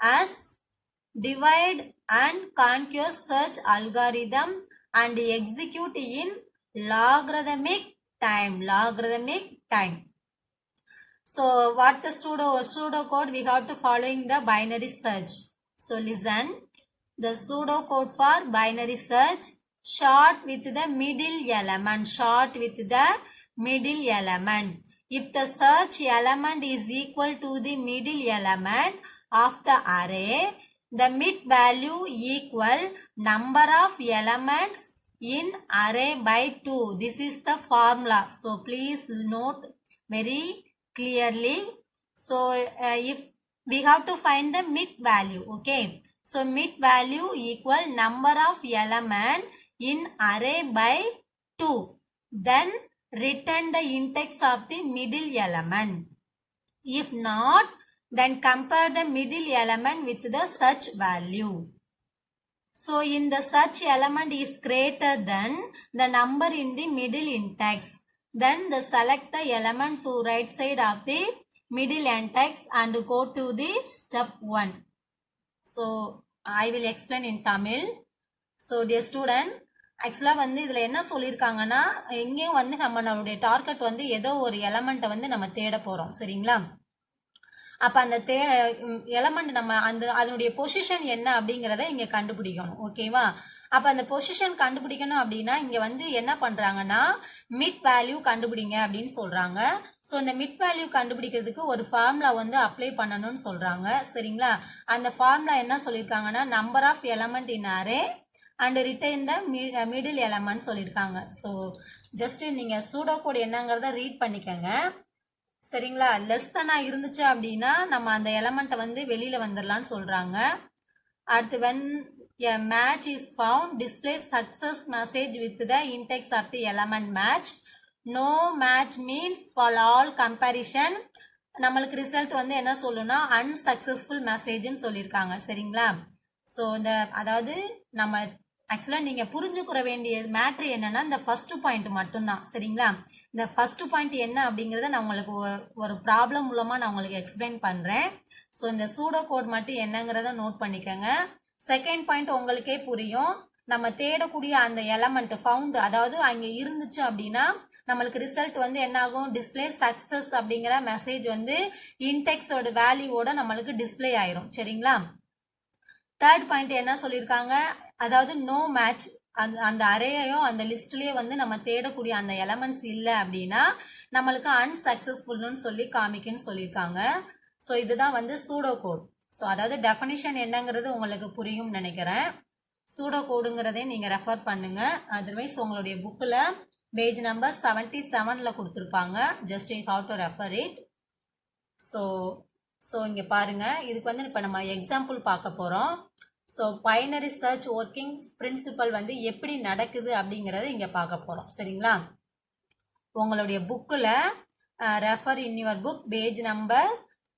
as divide and conquer search algorithm and execute in logarithmic time. So what the pseudo code we have to following the binary search. So listen, the pseudo code for binary search, short with the middle element. If the search element is equal to the middle element of the array, the mid value equal number of elements in array by 2. This is the formula. So please note very clearly. So if we have to find the mid value, okay. So mid value equal number of element in array by 2. Then return the index of the middle element. If not, then compare the middle element with the search value. So in the search element is greater than the number in the middle index. Then the select the element to right side of the middle index and go to the step 1. So I will explain in Tamil. So dear student, ஆக்சுவலாக வந்து இதில் என்ன சொல்லியிருக்காங்கன்னா, எங்கேயும் வந்து நம்மளுடைய target வந்து ஏதோ ஒரு எலமெண்ட்டை வந்து நம்ம தேட போகிறோம், சரிங்களா? அப்போ அந்த எலமெண்ட் நம்ம அதனுடைய பொசிஷன் என்ன அப்படிங்கிறத இங்கே கண்டுபிடிக்கணும், ஓகேவா? அப்போ அந்த பொசிஷன் கண்டுபிடிக்கணும் அப்படின்னா இங்கே வந்து என்ன பண்ணுறாங்கன்னா, மிட் வேல்யூ கண்டுபிடிங்க அப்படின்னு சொல்கிறாங்க. ஸோ இந்த மிட் வேல்யூ கண்டுபிடிக்கிறதுக்கு ஒரு ஃபார்முலா வந்து அப்ளை பண்ணணும்னு சொல்கிறாங்க, சரிங்களா? அந்த ஃபார்முலா என்ன சொல்லியிருக்காங்கன்னா, number of element in array and retain the middle element சொல்லியிருக்காங்க. ஸோ ஜஸ்ட் நீங்கள் சூடோ கோட் என்னங்கிறத ரீட் பண்ணிக்கோங்க, சரிங்களா? லெஸ் தானாக இருந்துச்சு அப்படின்னா நம்ம அந்த எலமெண்ட்டை வந்து வெளியில் வந்துடலான்னு சொல்கிறாங்க. அடுத்து when a match is found, display success message with the index of the element match. No match means for all comparison. நம்மளுக்கு ரிசல்ட் வந்து என்ன சொல்லணும்னா அன்சக்சஸ்ஃபுல் மெசேஜ்னு சொல்லியிருக்காங்க, சரிங்களா? ஸோ இந்த அதாவது நம்ம ஆக்சுவலாக நீங்கள் புரிஞ்சுக்கிற வேண்டிய மேட்ரு என்னன்னா இந்த ஃபர்ஸ்ட் பாயிண்ட் மட்டும்தான், சரிங்களா? இந்த ஃபர்ஸ்ட் பாயிண்ட் என்ன அப்படிங்கிறத நான் உங்களுக்கு ஒரு ப்ராப்ளம் மூலமாக நான் உங்களுக்கு எக்ஸ்பிளைன் பண்ணுறேன். ஸோ இந்த சூடோ கோட் மட்டும் என்னங்கிறத நோட் பண்ணிக்கோங்க. செகண்ட் பாயிண்ட் உங்களுக்கே புரியும். நம்ம தேடக்கூடிய அந்த எலமெண்ட் ஃபவுண்ட், அதாவது அங்கே இருந்துச்சு அப்படின்னா நம்மளுக்கு ரிசல்ட் வந்து என்ன ஆகும், டிஸ்பிளே சக்சஸ் அப்படிங்கிற மெசேஜ் வந்து இன்டெக்ஸோட வேல்யூவோட நம்மளுக்கு டிஸ்பிளே ஆயிரும், சரிங்களா? தேர்ட் பாயிண்ட் என்ன சொல்லியிருக்காங்க, அதாவது நோ மேட்ச், அந்த அரேயோ அந்த லிஸ்ட்லயே வந்து நம்ம தேடக்கூடிய அந்த எலமெண்ட்ஸ் இல்லை அப்படின்னா நம்மளுக்கு அன்சக்சஸ்ஃபுல்னு சொல்லி காமிக்குன்னு சொல்லியிருக்காங்க. ஸோ இதுதான் வந்து சூடோ கோட். ஸோ அதாவது டெஃபினிஷன் என்னங்கிறது உங்களுக்கு புரியும் நினைக்கிறேன். சூடோ கோடுங்கிறதே நீங்கள் ரெஃபர் பண்ணுங்க. அதர்வைஸ் உங்களுடைய புக்கில் பேஜ் நம்பர் 77 கொடுத்துருப்பாங்க. Just you have to refer it. So இங்கே பாருங்க, இதுக்கு வந்து இப்போ நம்ம எக்ஸாம்பிள் பார்க்க போகிறோம். So binary search working principle வந்து எப்படி நடக்குது அப்படிங்கிறத இங்கே பார்க்க போகிறோம், சரிங்களா? உங்களுடைய புக்கில் refer in your book page number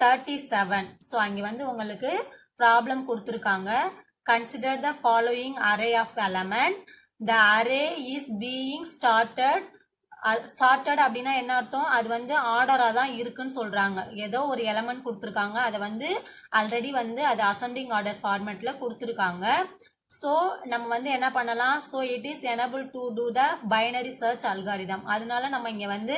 37. So அங்கே வந்து உங்களுக்கு ப்ராப்ளம் கொடுத்துருக்காங்க. Consider the following array of element. The array is being started அப்படின்னா என்ன அர்த்தம், அது வந்து ஆர்டராக தான் இருக்குன்னு சொல்கிறாங்க. ஏதோ ஒரு எலமெண்ட் கொடுத்துருக்காங்க, அதை வந்து ஆல்ரெடி வந்து அது அசெண்டிங் ஆர்டர் ஃபார்மேட்டில் கொடுத்துருக்காங்க. ஸோ நம்ம வந்து என்ன பண்ணலாம், so it is enable to do the binary search algorithm. அதனால நம்ம இங்கே வந்து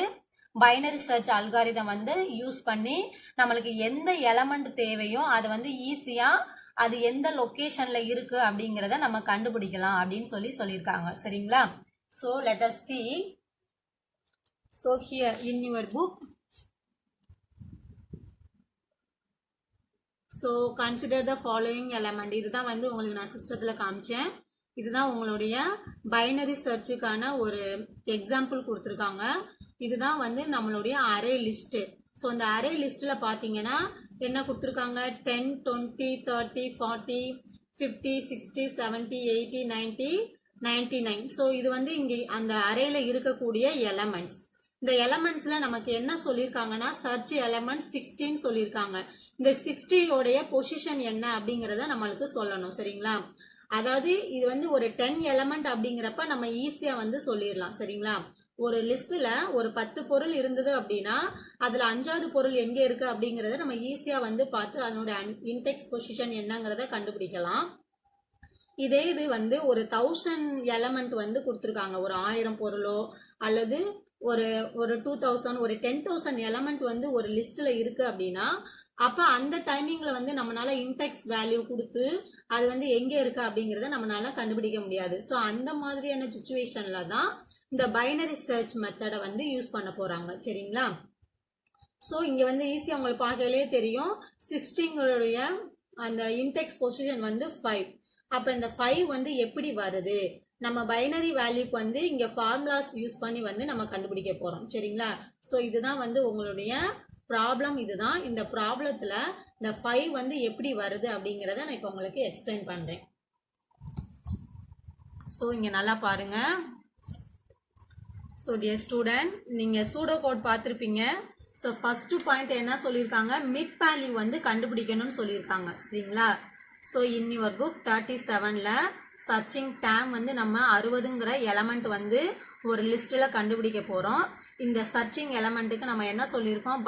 பைனரி சர்ச் அல்காரிதம் வந்து யூஸ் பண்ணி நம்மளுக்கு எந்த எலமெண்ட் தேவையோ அதை வந்து ஈஸியாக அது எந்த லொக்கேஷனில் இருக்குது அப்படிங்கிறத நம்ம கண்டுபிடிக்கலாம் அப்படின்னு சொல்லியிருக்காங்க, சரிங்களா? So let us see. So here in your book, so consider the following element. இதுதான் வந்து உங்களுக்கு நான் சிஸ்டத்தில் காமிச்சேன். இதுதான் உங்களுடைய பைனரி சர்ச்சுக்கான ஒரு எக்ஸாம்பிள் கொடுத்துருக்காங்க. இதுதான் வந்து நம்மளுடைய அரே லிஸ்ட்டு. ஸோ அந்த அரே லிஸ்ட்டில் பார்த்தீங்கன்னா என்ன கொடுத்துருக்காங்க, 10, 20, 30, 40, 50, 60, 70, 80, 90, 99. ஸோ இது வந்து இங்கே அந்த அரேல இருக்கக்கூடிய எலமெண்ட்ஸ். இந்த எலமெண்ட்ஸ்ல நமக்கு என்ன சொல்லியிருக்காங்கன்னா சர்ச் எலமெண்ட் 16 சொல்லியிருக்காங்க. இந்த 60 உடைய பொசிஷன் என்ன அப்படிங்கறத நம்மளுக்கு சொல்லணும். சரிங்களா? அதாவது இது வந்து ஒரு 10 எலமெண்ட் அப்படிங்கிறப்ப நம்ம ஈஸியா வந்து சொல்லிடலாம். சரிங்களா? ஒரு லிஸ்ட்ல ஒரு 10 பொருள் இருந்தது அப்படின்னா அதுல 5வது பொருள் எங்க இருக்கு அப்படிங்கறத நம்ம ஈஸியா வந்து பார்த்து அதனோட இன்டெக்ஸ் பொசிஷன் என்னங்கறத கண்டுபிடிக்கலாம். இதே இது வந்து ஒரு 1000 எலமெண்ட் வந்து கொடுத்துருக்காங்க, ஒரு 1000 பொருளோ அல்லது ஒரு 2000 ஒரு 10,000 எலமெண்ட் வந்து ஒரு லிஸ்ட்ல இருக்கு அப்படின்னா அப்ப அந்த டைமிங்ல வந்து நம்மளால இன்டெக்ஸ் வேல்யூ கொடுத்து அது வந்து எங்க இருக்கு அப்படிங்கறத நம்மளால கண்டுபிடிக்க முடியாது. ஸோ அந்த மாதிரியான சுச்சுவேஷன்ல தான் இந்த பைனரி சர்ச் மெத்தடை வந்து யூஸ் பண்ண போறாங்க. சரிங்களா? ஸோ இங்க வந்து ஈஸியா உங்களுக்கு பார்க்கலே தெரியும் 16 அந்த இன்டெக்ஸ் பொசிஷன் வந்து 5. அப்ப இந்த 5 வந்து எப்படி வருது, நம்ம பைனரி வேல்யூக்கு வந்து இங்க ஃபார்முலாஸ் யூஸ் பண்ணி வந்து நம்ம கண்டுபிடிக்க போறோம். சரிங்களா? ஸோ இதுதான் வந்து உங்களுடைய ப்ராப்ளம். இதுதான் இந்த ப்ராப்ளத்துல இந்த 5 வந்து எப்படி வருது அப்படிங்கறத நான் இப்போ உங்களுக்கு எக்ஸ்பிளைன் பண்றேன். ஸோ இங்க நல்லா பாருங்க. ஸோ டியர் ஸ்டூடெண்ட், நீங்க சூடோ கோட் பார்த்துருப்பீங்க. ஸோ ஃபர்ஸ்ட் பாயிண்ட் என்ன சொல்லியிருக்காங்க, மிட் வேல்யூ வந்து கண்டுபிடிக்கணும்னு சொல்லியிருக்காங்க. சரிங்களா? ஸோ இன் யுவர் புக் 37ல சர்ச்சிங் டேம் வந்து நம்ம 60ங்கிற எலமெண்ட் வந்து ஒரு லிஸ்ட்ல கண்டுபிடிக்க போறோம். இந்த சர்ச்சிங் எலமெண்ட்டுக்கு நம்ம என்ன சொல்லியிருக்கோம்,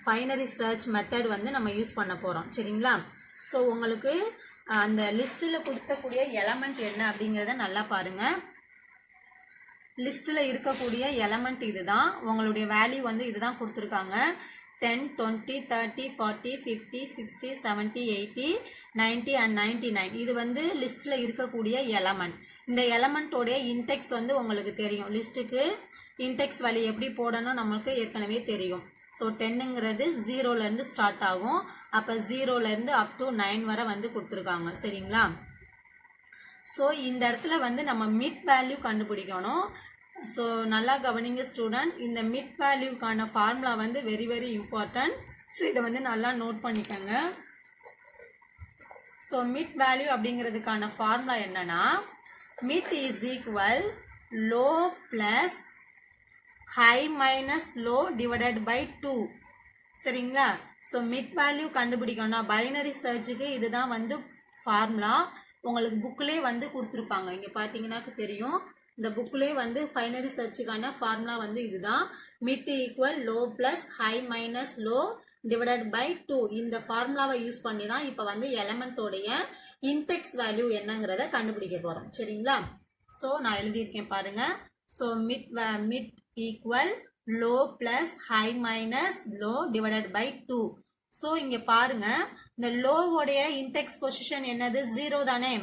பைனரி சர்ச் மெத்தட் வந்து நம்ம யூஸ் பண்ண போறோம். சரிங்களா? ஸோ உங்களுக்கு அந்த லிஸ்ட்ல கொடுக்கக்கூடிய எலமெண்ட் என்ன அப்படிங்கறத நல்லா பாருங்க. லிஸ்ட்ல இருக்கக்கூடிய எலமெண்ட் இதுதான், உங்களுடைய வேல்யூ வந்து இதுதான் கொடுத்துருக்காங்க. 10, 20, 30, 40, 50, 60, 70, 80, 90 and 99. இது வந்து லிஸ்ட்ல இருக்கக்கூடிய எலமெண்ட். இந்த எலமெண்டோடைய இன்டெக்ஸ் வந்து உங்களுக்கு தெரியும். லிஸ்ட்டுக்கு இன்டெக்ஸ் வேல்யூ எப்படி போடணும் நமக்கு ஏற்கனவே தெரியும். ஸோ 10ங்கிறது 0ல இருந்து ஸ்டார்ட் ஆகும். அப்ப 0ல இருந்து அப் டு 9 வரை வந்து கொடுத்துருக்காங்க. சரிங்களா? ஸோ இந்த இடத்துல வந்து நம்ம மிட் வேல்யூ கண்டுபிடிக்கணும். ஸோ நல்லா கவனிங்க ஸ்டூடெண்ட், இந்த மிட் வேல்யூக்கான ஃபார்முலா வந்து வெரி வெரி இம்பார்ட்டன்ட். ஸோ இதை வந்து நல்லா நோட் பண்ணிக்கோங்க. ஸோ மிட் வேல்யூ அப்படிங்கிறதுக்கான ஃபார்முலா என்னன்னா, mid is equal low plus high minus low divided by 2. சரிங்களா? ஸோ மிட் வேல்யூ கண்டுபிடிக்கணும். பைனரி சர்ச்சுக்கு இதுதான் வந்து ஃபார்முலா. உங்களுக்கு புக்லேயே வந்து கொடுத்துருப்பாங்க. இங்கே பார்த்தீங்கன்னா தெரியும், இந்த புக்லேயே வந்து பைனரி சர்ச்சுக்கான ஃபார்முலா வந்து இதுதான். Mid equal low plus high minus low divided by 2. இந்த ஃபார்முலாவை யூஸ் பண்ணி தான் இப்போ வந்து எலமெண்டோடைய இன்டெக்ஸ் வேல்யூ என்னங்கிறத கண்டுபிடிக்க போகிறோம். சரிங்களா? ஸோ நான் எழுதியிருக்கேன் பாருங்க. So mid equal low plus high minus low divided by 2. So இங்க பாருங்க, இந்த லோவோடைய இன்டெக்ஸ் பொசிஷன் என்னது, 0 தானே.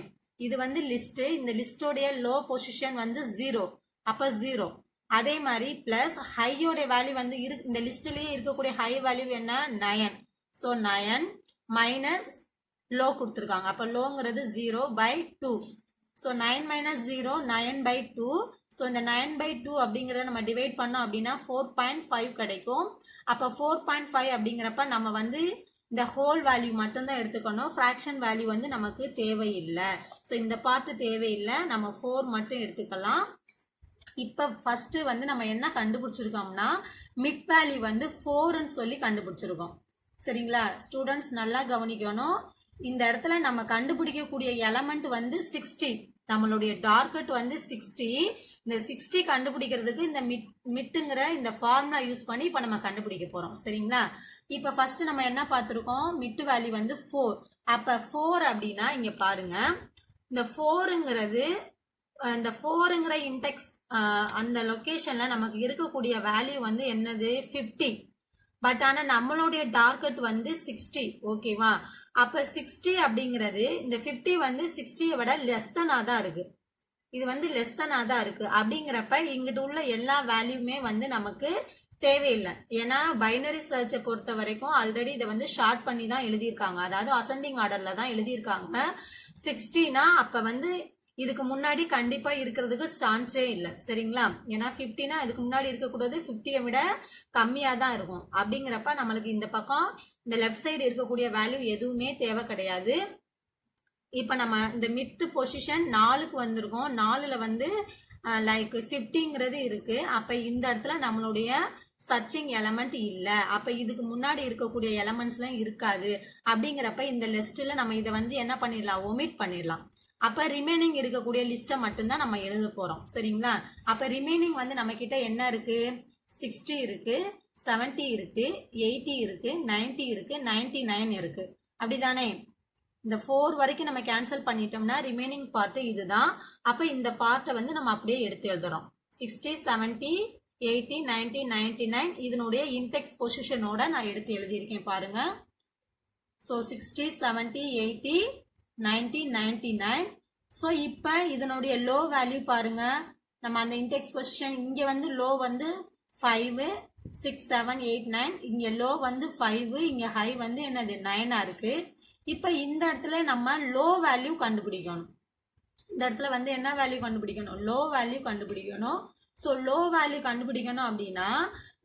இது வந்து லிஸ்ட், இந்த லிஸ்டோடைய லோ பொசிஷன் வந்து 0. அப்ப 0. அதே மாதிரி பிளஸ் ஹையோட வேல்யூ வந்து இந்த லிஸ்ட்லயே இருக்கக்கூடிய ஹை வேல்யூ என்ன, 9. ஸோ 9 மைனஸ் லோ கொடுத்துருக்காங்க. அப்ப லோங்கிறது 0 by 2. So 9 minus 0 9 by 2. So இந்த 9 பை 2 அப்படிங்கிறத நம்ம டிவைட் பண்ணோம் அப்படின்னா 4.5 கிடைக்கும். அப்போ 4.5 அப்படிங்கிறப்ப நம்ம வந்து இந்த ஹோல் வேல்யூ மட்டும்தான் எடுத்துக்கணும். ஃப்ராக்ஷன் வேல்யூ வந்து நமக்கு தேவையில்லை. ஸோ இந்த பார்ட் தேவையில்லை, நம்ம 4 மட்டும் எடுத்துக்கலாம். இப்போ ஃபர்ஸ்ட் வந்து நம்ம என்ன கண்டுபிடிச்சிருக்கோம்னா, மிட் வேல்யூ வந்து 4ன்னு சொல்லி கண்டுபிடிச்சிருக்கோம். சரிங்களா? ஸ்டூடெண்ட்ஸ் நல்லா கவனிக்கணும். இந்த இடத்துல நம்ம கண்டுபிடிக்கக்கூடிய எலமெண்ட் வந்து 60. நம்மளுடைய டார்கெட் வந்து 60. இந்த 60 கண்டுபிடிக்கிறதுக்கு இந்த மிட்டுங்கிற இந்த ஃபார்முலா யூஸ் பண்ணி இப்போ நம்ம கண்டுபிடிக்க போறோம். சரிங்களா? இப்போ ஃபர்ஸ்ட் நம்ம என்ன பார்த்துருக்கோம், மிட் வேல்யூ வந்து 4. அப்ப 4 அப்படின்னா இங்க பாருங்க, இந்த 4ங்கிறது இந்த 4ங்கிற இன்டெக்ஸ் அந்த லொகேஷன்ல நமக்கு இருக்கக்கூடிய வேல்யூ வந்து என்னது, 50. பட் ஆனா நம்மளுடைய டார்கெட் வந்து 60. ஓகேவா? அப்ப 60 அப்படிங்கிறது இந்த 50 வந்து 60யை விட லெஸ் தனா தான் இருக்கு. இது வந்து லெஸ் தனா தான் இருக்கு. அப்படிங்கிறப்ப இங்கிட்ட உள்ள எல்லா வேல்யூமே வந்து நமக்கு தேவையில்லை. ஏன்னா பைனரி சர்ச்சை பொறுத்த வரைக்கும் ஆல்ரெடி இதை வந்து ஷார்ட் பண்ணி தான் எழுதியிருக்காங்க. அதாவது அசெண்டிங் ஆர்டர்ல தான் எழுதியிருக்காங்க. 60னா அப்ப வந்து இதுக்கு முன்னாடி கண்டிப்பா இருக்கிறதுக்கு சான்ஸே இல்லை. சரிங்களா? ஏன்னா 50னா இதுக்கு முன்னாடி இருக்கக்கூடாது, 50யை விட கம்மியா தான் இருக்கும். அப்படிங்கிறப்ப நம்மளுக்கு இந்த பக்கம் இந்த லெஃப்ட் சைடு இருக்கக்கூடிய வேல்யூ எதுவுமே தேவை கிடையாது. இப்ப நம்ம இந்த மிட் பொசிஷன் 4க்கு வந்திருக்கோம். 4ல வந்து லைக் 50ங்கிறது இருக்கு. அப்ப இந்த இடத்துல நம்மளுடைய சர்ச்சிங் எலமெண்ட் இல்ல. அப்ப இதுக்கு முன்னாடி இருக்கக்கூடிய எலமெண்ட்ஸ்லாம் இருக்காது. அப்படிங்கிறப்ப இந்த லிஸ்ட்ல நம்ம இதை வந்து என்ன பண்ணிடலாம், ஒமிட் பண்ணிடலாம். அப்ப ரிமைனிங் இருக்கக்கூடிய லிஸ்ட்டை மட்டும்தான் நம்ம எழுத போறோம். சரிங்களா? அப்ப ரிமைனிங் வந்து நம்ம கிட்ட என்ன இருக்கு, 60 இருக்கு, 70 இருக்கு, 80 இருக்கு, 90 இருக்கு, 99 இருக்கு. அப்படிதானே? இந்த 4 வரைக்கும் நம்ம கேன்சல் பண்ணிட்டோம்னா ரிமைனிங் பார்ட் இதுதான். அப்ப இந்த பார்ட்டை வந்து நம்ம அப்படியே எடுத்து எழுதுறோம். 60, 70, 80, 90, 99 இதனுடைய இன்டெக்ஸ் பொசிஷனோட நான் எடுத்து எழுதியிருக்கேன் பாருங்க. ஸோ 60, 70, 80, 90, 99. ஸோ இப்போ இதனுடைய லோ வேல்யூ பாருங்க. நம்ம அந்த இன்டெக்ஸ் பொசிஷன் இங்க வந்து லோ வந்து 5, 6, 7, 8, 9. இங்க லோ வந்து 5, இங்க ஹை வந்து என்னது 9 இருக்கு. இப்போ இந்த இடத்துல நம்ம லோ வேல்யூ கண்டுபிடிக்கணும். இந்த இடத்துல வந்து என்ன வேல்யூ கண்டுபிடிக்கணும், லோ வேல்யூ கண்டுபிடிக்கணும். ஸோ லோ வேல்யூ கண்டுபிடிக்கணும் அப்படின்னா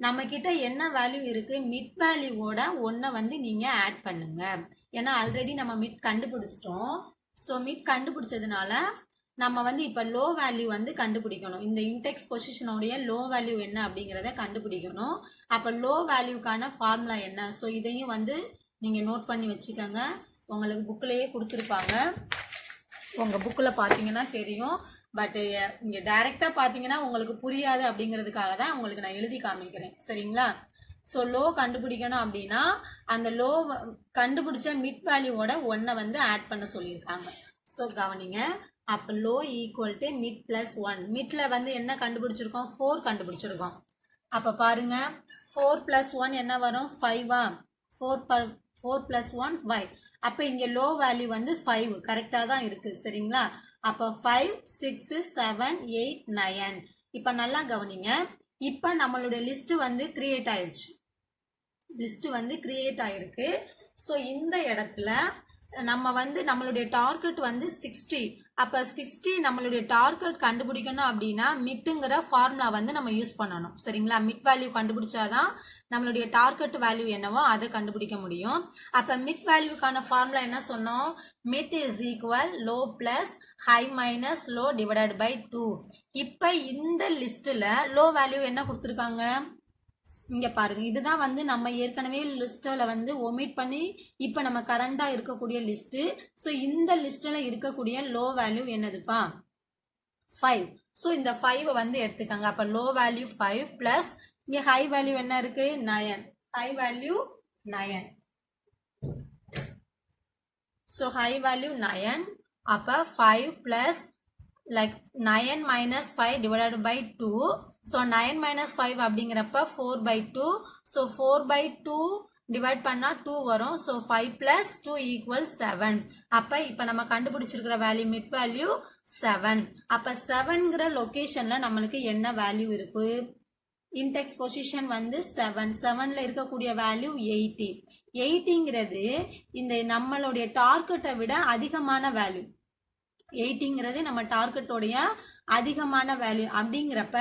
நம்ம கிட்ட என்ன வேல்யூ இருக்கு, மிட் வேல்யூவோட ஒன்றை வந்து நீங்க ஆட் பண்ணுங்க. ஏன்னா ஆல்ரெடி நம்ம மிட் கண்டுபிடிச்சிட்டோம். ஸோ மிட் கண்டுபிடிச்சதுனால நம்ம வந்து இப்போ லோ வேல்யூ வந்து கண்டுபிடிக்கணும். இந்த இன்டெக்ஸ் பொசிஷனுடைய லோ வேல்யூ என்ன அப்படிங்கிறத கண்டுபிடிக்கணும். அப்போ லோ வேல்யூக்கான ஃபார்முலா என்ன, ஸோ இதையும் வந்து நீங்க நோட் பண்ணி வச்சுக்கோங்க. உங்களுக்கு புக்லயே கொடுத்துருப்பாங்க, உங்க புக்கில் பார்த்தீங்கன்னா தெரியும். பட் இங்க டைரக்டா பார்த்தீங்கன்னா உங்களுக்கு புரியாது அப்படிங்கிறதுக்காக தான் உங்களுக்கு நான் எழுதி காமிக்கிறேன். சரிங்களா? ஸோ லோ கண்டுபிடிக்கணும் அப்படின்னா அந்த லோ கண்டுபிடிச்ச மிட் வேல்யூவோட ஒன்றை வந்து ஆட் பண்ண சொல்லியிருக்காங்க. ஸோ கவனிங்க. அப்போ low equal to mid plus 1. மிட்ல வந்து என்ன கண்டுபிடிச்சிருக்கோம், 4 கண்டுபிடிச்சிருக்கோம். அப்போ பாருங்க 4 + 1 என்ன வரும், 5. 4 + 1 5. அப்போ இங்க லோ வேல்யூ வந்து 5 கரெக்டா தான் இருக்கு. சரிங்களா? அப்போ 5, 6, 7, 8, 9. இப்போ நல்லா கவனிங்க. இப்போ நம்மளுடைய லிஸ்ட் வந்து கிரியேட் ஆயிருச்சு. லிஸ்ட் வந்து கிரியேட் ஆயிருக்கு. ஸோ இந்த இடத்துல நம்ம வந்து நம்மளுடைய டார்கெட் வந்து 60. அப்ப 60 நம்மளுடைய டார்கெட் கண்டுபிடிக்கணும் அப்படின்னா மிட்டுங்கிற ஃபார்முலா வந்து நம்ம யூஸ் பண்ணணும். சரிங்களா? மிட் வேல்யூ கண்டுபிடிச்சாதான் நம்மளுடைய டார்கெட் வேல்யூ என்னவோ அதை கண்டுபிடிக்க முடியும். அப்ப மிட் வேல்யூக்கான ஃபார்முலா என்ன சொன்னோம், mid is equal low plus high minus low divided by 2. இப்ப இந்த லிஸ்ட்ல லோ வேல்யூ என்ன கொடுத்துருக்காங்க, இங்க பாருங்க. இதுதான் வந்து நம்ம ஏற்கனவே லிஸ்ட்ல வந்து ஒமிட் பண்ணி இப்ப நம்ம கரண்டா இருக்கக்கூடிய லிஸ்ட். சோ இந்த லிஸ்ட்ல இருக்கக்கூடிய லோ வேல்யூ என்னதுப்பா, 5. சோ இந்த 5 வந்து எடுத்துக்கங்க. அப்ப லோ வேல்யூ 5 பிளஸ் இங்க ஹை வேல்யூ என்ன இருக்கு, 9. High value 9. So high value 9. அப்ப 5 plus like 9 minus 5 divided by 2. So 9 minus 5 அப்படிங்கிறப்ப 4/2. So 4/2 divide பண்ணா 2 வரும். So 5 plus 2 equals 7. அப்ப இப்ப நம்ம கண்டுபிடிச்சிருக்கிற வேல்யூ மிட் வேல்யூ 7. அப்ப 7ங்கிற லொகேஷன்ல நம்மளுக்கு என்ன வேல்யூ இருக்கு, இன்டெக்ஸ் பொசிஷன் வந்து 7. 7ல இருக்கக்கூடிய வேல்யூ 80. 80ங்கிறது இந்த நம்மளுடைய டார்கெட்டை விட அதிகமான வேல்யூ. 80ங்கிறது நம்ம டார்கெட்டோடைய அதிகமான வேல்யூ அப்படிங்கிறப்ப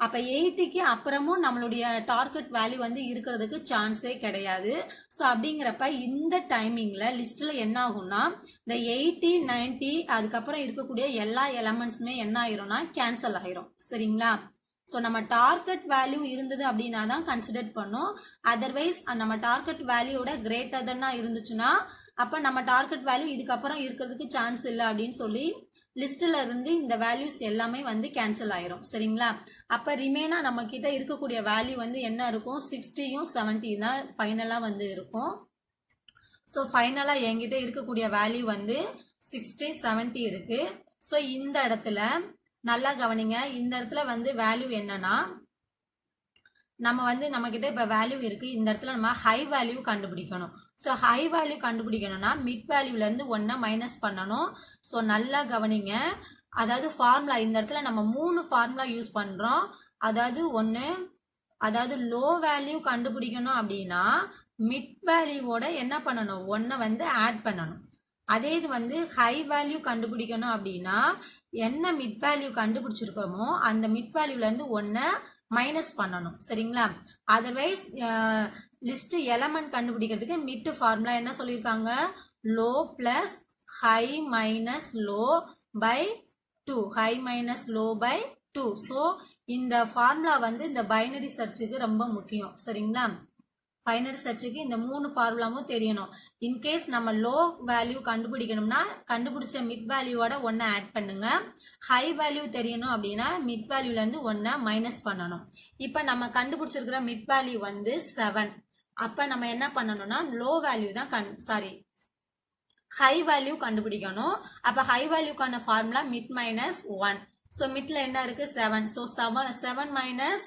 அப்ப 80க்கு அப்புறமும் நம்மளுடைய டார்கெட் வேல்யூ வந்து இருக்கிறதுக்கு சான்ஸே கிடையாது. ஸோ அப்படிங்கிறப்ப இந்த டைமிங்ல லிஸ்ட்ல என்ன ஆகும்னா இந்த 80, 90 அதுக்கப்புறம் இருக்கக்கூடிய எல்லா எலமெண்ட்ஸுமே என்ன ஆயிரும்னா கேன்சல் ஆயிரும். சரிங்களா? ஸோ நம்ம டார்கெட் வேல்யூ இருந்தது அப்படின்னா தான் கன்சிடர் பண்ணும். அதர்வைஸ் நம்ம டார்கெட் வேல்யூட கிரேட்டர் தானா இருந்துச்சுன்னா அப்ப நம்ம டார்கெட் வேல்யூ இதுக்கப்புறம் இருக்கிறதுக்கு சான்ஸ் இல்லை அப்படின்னு சொல்லி லிஸ்ட்ல இருந்து இந்த வேல்யூஸ் எல்லாமே வந்து கேன்சல் ஆயிரும். சரிங்களா? அப்ப ரிமைனா நம்ம கிட்ட இருக்கக்கூடிய வேல்யூ வந்து என்ன இருக்கும், 60யும் 70 தான் ஃபைனலா வந்து இருக்கும். ஸோ ஃபைனலா என்கிட்ட இருக்கக்கூடிய வேல்யூ வந்து 60, 70 இருக்கு. ஸோ இந்த இடத்துல நல்லா கவனிங்க. இந்த இடத்துல வந்து வேல்யூ என்னன்னா நம்ம வந்து நம்ம கிட்ட இப்ப வேல்யூ இருக்கு. இந்த இடத்துல நம்ம ஹை வேல்யூ கண்டுபிடிக்கணும். ஸோ ஹை வேல்யூ கண்டுபிடிக்கணும்னா மிட் வேல்யூல இருந்து 1 மைனஸ் பண்ணணும். ஸோ நல்லா கவனிங்க. அதாவது ஃபார்முலா இந்த இடத்துல நம்ம 3 ஃபார்முலா யூஸ் பண்றோம். அதாவது அதாவது லோ வேல்யூ கண்டுபிடிக்கணும் அப்படின்னா மிட் வேல்யூவோட என்ன பண்ணணும், 1 வந்து ஆட் பண்ணணும். அதே இது வந்து ஹை வேல்யூ கண்டுபிடிக்கணும் அப்படின்னா என்ன மிட் வேல்யூ கண்டுபிடிச்சிருக்கோமோ அந்த மிட் வேல்யூல இருந்து 1 மைனஸ் பண்ணணும். சரிங்களா? அதர்வைஸ் லிஸ்ட் எலமெண்ட் கண்டுபிடிக்கிறதுக்கு மிட் ஃபார்முலா என்ன சொல்லியிருக்காங்க, low plus high minus low by 2. High minus low by 2. So இந்த ஃபார்முலா வந்து இந்த பைனரி சர்ச்சுக்கு ரொம்ப முக்கியம். சரிங்களா? பைனரி சர்ச்சுக்கு இந்த 3 ஃபார்முலாவும் தெரியணும். இன்கேஸ் நம்ம லோ வேல்யூ கண்டுபிடிக்கணும்னா கண்டுபிடிச்ச மிட் வேல்யூவோட 1 ஆட் பண்ணுங்க. ஹை வேல்யூ தெரியணும் அப்படின்னா மிட் வேல்யூலேருந்து 1 மைனஸ் பண்ணணும். இப்போ நம்ம கண்டுபிடிச்சிருக்கிற மிட் வேல்யூ வந்து 7. அப்போ நம்ம என்ன பண்ணணும்னா லோ வேல்யூ தான் ஹை வேல்யூ கண்டுபிடிக்கணும். அப்போ ஹை வேல்யூக்கான ஃபார்முலா மிட் மைனஸ் 1. ஸோ மிட்ல என்ன இருக்கு 7. ஸோ 7 மைனஸ்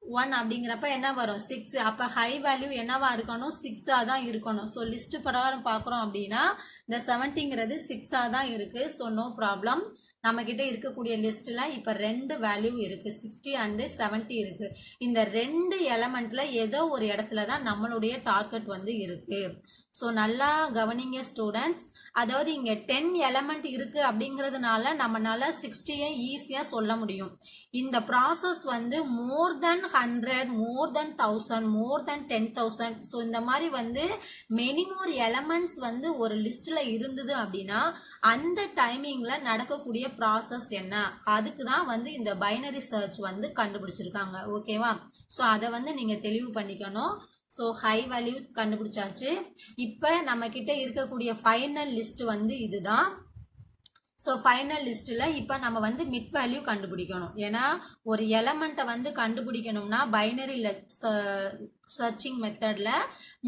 1 அப்படிங்கிறப்ப என்ன வரும் 6. அப்போ ஹை வேல்யூ என்னவா இருக்கணும் 6 தான் இருக்கணும். ஸோ லிஸ்ட் பிரகாரம் பார்க்குறோம் அப்படின்னா இந்த 70ங்கிறது 6 தான் இருக்கு. So no problem. நம்ம கிட்ட இருக்கக்கூடிய லிஸ்ட்ல இப்ப 2 வேல்யூ இருக்கு, 60 அண்ட் 70 இருக்கு. இந்த 2 எலமெண்ட்ல ஏதோ ஒரு இடத்துல தான் நம்மளுடைய டார்கெட் வந்து இருக்கு. ஸோ நல்லா கவனிங்க ஸ்டூடெண்ட்ஸ். அதாவது இங்க 10 எலமெண்ட் இருக்கு அப்படிங்கிறதுனால நம்மளால 60 ஈஸியா சொல்ல முடியும். இந்த ப்ராசஸ் வந்து மோர் தென் 100, மோர் தென் 1000, மோர் தென் 10,000. ஸோ இந்த மாதிரி வந்து மெனி மோர் எலமெண்ட்ஸ் வந்து ஒரு லிஸ்ட்ல இருந்தது அப்படின்னா அந்த டைமிங்ல நடக்கக்கூடிய ப்ராசஸ் என்ன, அதுக்கு தான் வந்து இந்த பைனரி சர்ச் வந்து கண்டுபிடிச்சிருக்காங்க. ஓகேவா? ஸோ அதை வந்து நீங்க தெளிவு பண்ணிக்கணும். ஸோ ஹை வேல்யூ கண்டுபிடிச்சாச்சு. இப்போ நம்ம கிட்ட இருக்கக்கூடிய ஃபைனல் லிஸ்ட் வந்து இதுதான். ஸோ ஃபைனல் லிஸ்ட்டில் இப்போ நம்ம வந்து மிட் வேல்யூ கண்டுபிடிக்கணும். ஏன்னா ஒரு எலமெண்ட்டை வந்து கண்டுபிடிக்கணும்னா பைனரி சர்ச்சிங் மெத்தடில்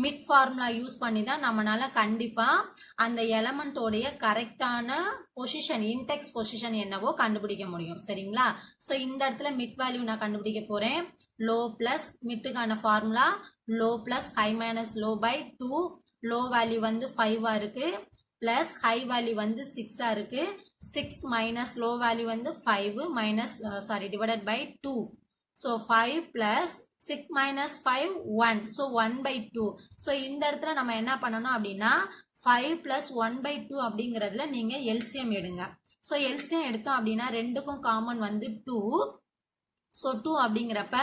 மிட் ஃபார்முலா யூஸ் பண்ணி தான் நம்மளால கண்டிப்பாக அந்த எலமெண்ட்டோடைய கரெக்டான பொசிஷன், இன்டெக்ஸ் பொசிஷன் என்னவோ கண்டுபிடிக்க முடியும். சரிங்களா? ஸோ இந்த இடத்துல மிட் வேல்யூ நான் கண்டுபிடிக்க போகிறேன். லோ ப்ளஸ் மிட்டுக்கான formula low plus high minus low by 2. Low value வந்து 5 இருக்கு, பிளஸ் ஹை வேல்யூ வந்து 6 இருக்கு. 6 மைனஸ் லோ வேல்யூ வந்து 5 minus divided by 2. So 5 plus 6 minus 5 1. So 1/2. So இந்த இடத்துல நம்ம என்ன பண்ணணும் அப்படின்னா 5 பிளஸ் 1/2 அப்படிங்கிறதுல நீங்க எல்சிஎம் எடுங்க. ஸோ எல்சிஎம் எடுத்தோம் அப்படின்னா ரெண்டுக்கும் காமன் வந்து 2. ஸோ 2 அப்படிங்கிறப்ப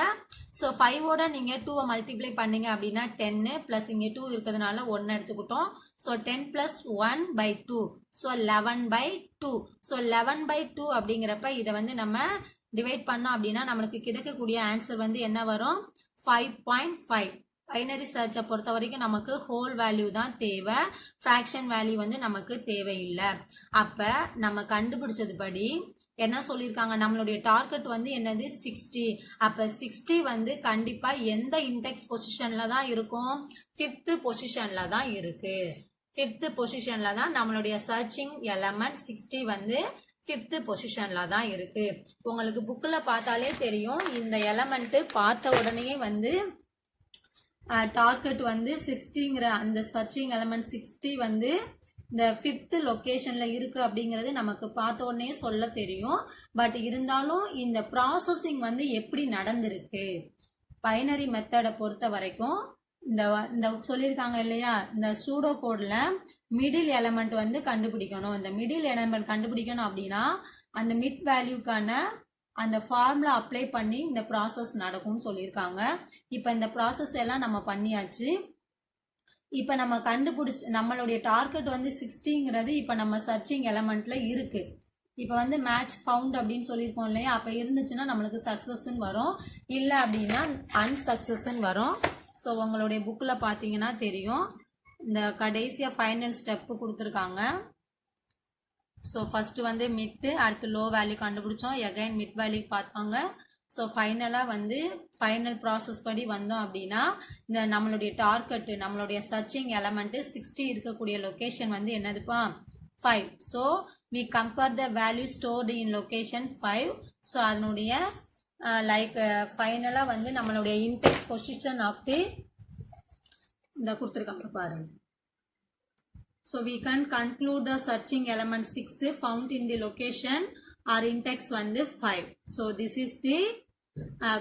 ஸோ 5ஓட நீங்கள் 2 மல்டிப்ளை பண்ணீங்க அப்படின்னா 10 ப்ளஸ் இங்கே 2 இருக்கிறதுனால 1 எடுத்துக்கிட்டோம். So 10 plus 1/2. ஸோ 11/2. ஸோ 11/2 அப்படிங்கிறப்ப இதை வந்து நம்ம டிவைட் பண்ணோம் அப்படின்னா நம்மளுக்கு கிடைக்கக்கூடிய ஆன்சர் வந்து என்ன வரும் 5.5. பைனரி சர்ச்சை பொறுத்த வரைக்கும் நமக்கு ஹோல் வேல்யூ தான் தேவை, ஃப்ராக்ஷன் வேல்யூ வந்து நமக்கு தேவையில்லை. அப்போ நம்ம கண்டுபிடிச்சது படி என்ன சொல்லியிருக்காங்க, நம்மளுடைய டார்கெட் வந்து என்னது 60. அப்போ 60 வந்து கண்டிப்பாக எந்த இன்டெக்ஸ் பொசிஷனில் தான் இருக்கும் 5th பொசிஷனில் தான் இருக்கு. 5th பொசிஷனில் தான் நம்மளுடைய சர்ச்சிங் எலமெண்ட் 60 வந்து 5th பொசிஷனில் தான் இருக்கு. உங்களுக்கு புக்கில் பார்த்தாலே தெரியும், இந்த எலமெண்ட்டு பார்த்த உடனே வந்து டார்கெட் வந்து 60ங்கிற அந்த சர்ச்சிங் எலமெண்ட் 60 வந்து இந்த 5th லொக்கேஷன்ல இருக்கு அப்படிங்கிறது நமக்கு பார்த்த உடனே சொல்ல தெரியும். பட் இருந்தாலும் இந்த ப்ராசஸிங் வந்து எப்படி நடந்திருக்கு பைனரி மெத்தடை பொறுத்த வரைக்கும் இந்த சொல்லியிருக்காங்க இல்லையா, இந்த சூடோ கோட்ல மிடில் எலமெண்ட் வந்து கண்டுபிடிக்கணும். இந்த மிடில் எலமெண்ட் கண்டுபிடிக்கணும் அப்படின்னா அந்த மிட் வேல்யூக்கான அந்த ஃபார்முலா அப்ளை பண்ணி இந்த ப்ராசஸ் நடக்கும்னு சொல்லியிருக்காங்க. இப்போ இந்த ப்ராசஸ் எல்லாம் நம்ம பண்ணியாச்சு. இப்போ நம்ம கண்டுபிடிச்சி நம்மளுடைய டார்கெட் வந்து 60ங்கிறது இப்போ நம்ம சர்ச்சிங் எலமெண்ட்ல இருக்கு. இப்போ வந்து மேட்ச் ஃபவுண்ட் அப்படின்னு சொல்லியிருக்கோம் இல்லையா, அப்போ இருந்துச்சுன்னா நம்மளுக்கு சக்ஸஸ்ன்னு வரும், இல்லை அப்படின்னா அன்சக்ஸஸ்ன்னு வரும். ஸோ உங்களுடைய புக்கில் பார்த்தீங்கன்னா தெரியும், இந்த கடைசியாக ஃபைனல் ஸ்டெப்பு கொடுத்துருக்காங்க. ஸோ ஃபஸ்ட்டு வந்து மிட்டு, அடுத்து லோ வேல்யூ கண்டுபிடிச்சோம், எகைன் மிட் வேல்யூ பார்த்தாங்க. ஸோ ஃபைனலாக வந்து ஃபைனல் ப்ராசஸ் படி வந்தோம் அப்படின்னா இந்த நம்மளுடைய டார்கெட்டு நம்மளுடைய சர்ச்சிங் எலமெண்ட்டு 60 இருக்கக்கூடிய லொக்கேஷன் வந்து என்னதுப்பா 5. So we compare the value stored in location 5. So அதனுடைய ஃபைனலாக வந்து நம்மளுடைய இன்டெக்ஸ் பொசிஷன் ஆஃப் தி இந்த கொடுத்துருக்காங்க பாருங்க. So we can conclude the searching element 6 found in the location or index வந்து 5. So this is the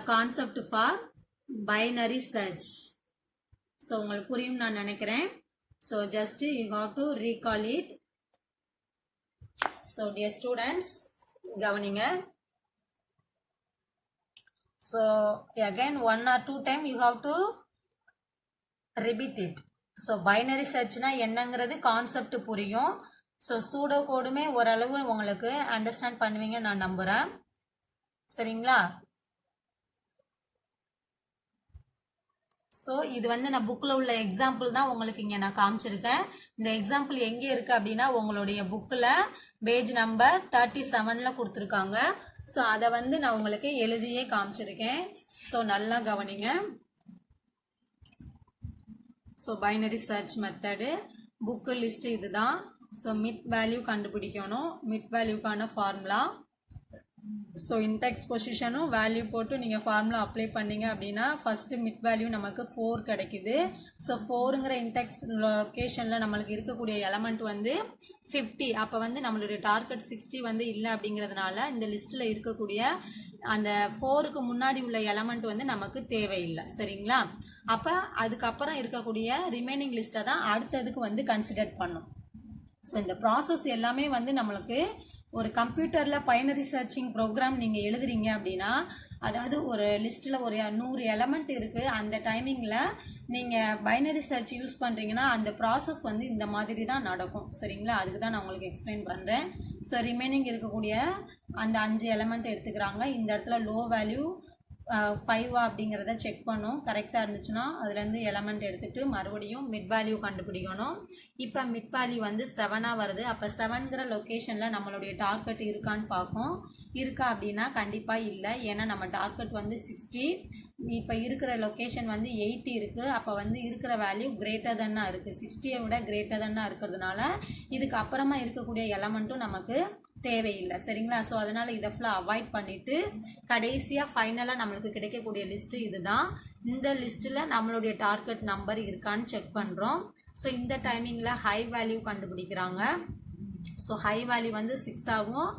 concept for binary search. So உங்களுக்கு புரியும் நான் நினைக்கிறேன். So just you have to recall it. So dear students, கவனிங்க. So again 1 or 2 time you have to repeat it. So binary searchனா என்னங்கிறது concept புரியும். So pseudo கோடுமே ஓரளவு உங்களுக்கு understand பண்ணுவீங்க நான் நம்புகிறேன். சரிங்களா? ஸோ இது வந்து நான் புக்கில் உள்ள எக்ஸாம்பிள் தான் உங்களுக்கு இங்கே நான் காமிச்சிருக்கேன். இந்த எக்ஸாம்பிள் எங்கே இருக்குது அப்படின்னா உங்களுடைய புக்கில் பேஜ் நம்பர் 37 கொடுத்துருக்காங்க. ஸோ அதை வந்து நான் உங்களுக்கு எழுதியே காமிச்சிருக்கேன். ஸோ நல்லா கவனிங்க. So binary search method book list இதுதான். ஸோ மிட் வேல்யூ கண்டுபிடிக்கணும். மிட் வேல்யூக்கான ஃபார்முலா. ஸோ இன்டெக்ஸ் பொசிஷனும் வேல்யூ போட்டு நீங்கள் ஃபார்முலா அப்ளை பண்ணீங்க அப்படின்னா ஃபஸ்ட்டு மிட் வேல்யூ நமக்கு 4 கிடைக்குது. ஸோ 4ங்கிற இன்டெக்ஸ் லொக்கேஷனில் நம்மளுக்கு இருக்கக்கூடிய எலமெண்ட் வந்து 50. அப்போ வந்து நம்மளுடைய டார்கெட் 60 வந்து இல்லை அப்படிங்கிறதுனால இந்த லிஸ்ட்டில் இருக்கக்கூடிய அந்த 4க்கு முன்னாடி உள்ள எலமெண்ட் வந்து நமக்கு தேவையில்லை. சரிங்களா? அப்போ அதுக்கப்புறம் இருக்கக்கூடிய ரிமைனிங் லிஸ்ட்டை தான் அடுத்ததுக்கு வந்து கன்சிடர் பண்ணும். ஸோ இந்த ப்ராசஸ் எல்லாமே வந்து நம்மளுக்கு ஒரு கம்ப்யூட்டரில் பைனரி சர்ச்சிங் ப்ரோக்ராம் நீங்கள் எழுதுறீங்க அப்படின்னா, அதாவது ஒரு லிஸ்ட்டில் ஒரு 100 எலமெண்ட் இருக்குது. அந்த டைமிங்கில் நீங்கள் பைனரி சர்ச் யூஸ் பண்ணுறீங்கன்னா அந்த ப்ராசஸ் வந்து இந்த மாதிரி தான் நடக்கும். சரிங்களா? அதுக்கு தான் நான் உங்களுக்கு எக்ஸ்பிளைன் பண்ணுறேன். ஸோ ரிமைனிங் இருக்கக்கூடிய அந்த 5 எலமெண்ட் எடுத்துக்கிறாங்க. இந்த இடத்துல லோ வேல்யூ 5 அப்படிங்கிறத செக் பண்ணும். கரெக்டாக இருந்துச்சுன்னா அதுலேருந்து எலமெண்ட் எடுத்துகிட்டு மறுபடியும் மிட் வேல்யூ கண்டுபிடிக்கணும். இப்போ மிட் வேல்யூ வந்து 7ஆக வருது. அப்போ 7ங்கிற லொக்கேஷனில் நம்மளுடைய டார்கெட் இருக்கான்னு பார்க்கும். இருக்கா அப்படின்னா கண்டிப்பாக இல்லை. ஏன்னா நம்ம டார்கெட் வந்து 60. இப்போ இருக்கிற லொக்கேஷன் வந்து 80 இருக்குது. அப்போ வந்து இருக்கிற வேல்யூ கிரேட்டர் தன்னாக இருக்குது. 60யை விட கிரேட்டர் தன்னாக இருக்கிறதுனால இதுக்கு அப்புறமா இருக்கக்கூடிய எலமெண்ட்டும் நமக்கு தேவையில்லை. சரிங்களா? ஸோ அதனால் இதை ஃபுல்லாக அவாய்ட் பண்ணிவிட்டு கடைசியாக ஃபைனலாக நம்மளுக்கு கிடைக்கக்கூடிய லிஸ்ட்டு இதுதான். இந்த லிஸ்ட்டில் நம்மளுடைய டார்கெட் நம்பர் இருக்கான்னு செக் பண்ணுறோம். ஸோ இந்த டைமிங்கில் ஹை வேல்யூ கண்டுபிடிக்கிறாங்க. ஸோ ஹை வேல்யூ வந்து 6ஆகவும்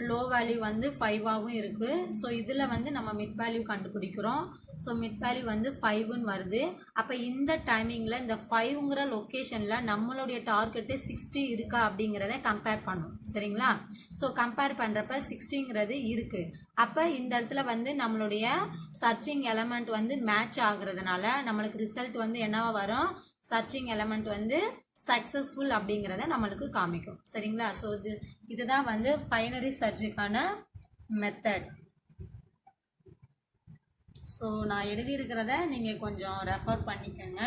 லோ வேல்யூ வந்து 5ஆகவும் இருக்குது. ஸோ இதில் வந்து நம்ம மிட் வேல்யூ கண்டுபிடிக்கிறோம். ஸோ மிட் வேல்யூ வந்து 5ன்னு வருது. அப்போ இந்த டைமிங்கில் இந்த 5ங்கிற லொக்கேஷனில் நம்மளுடைய டார்கெட்டு 60 இருக்கா அப்படிங்கிறத கம்பேர் பண்ணும். சரிங்களா? ஸோ கம்பேர் பண்ணுறப்ப 60ங்கிறது இருக்குது. அப்போ இந்த இடத்துல வந்து நம்மளுடைய சர்ச்சிங் எலமெண்ட் வந்து மேட்ச் ஆகுறதுனால நம்மளுக்கு ரிசல்ட் வந்து என்னவா வரும்? சர்ச்சிங் எலமெண்ட் வந்து சக்ஸஸ்ஃபுல் அப்படிங்கிறத நம்மளுக்கு காமிக்கும். சரிங்களா? ஸோ இதுதான் வந்து பைனரி சர்ச்சுக்கான மெத்தட். ஸோ நான் எழுதியிருக்கிறத நீங்கள் கொஞ்சம் ரெஃபர் பண்ணிக்கோங்க.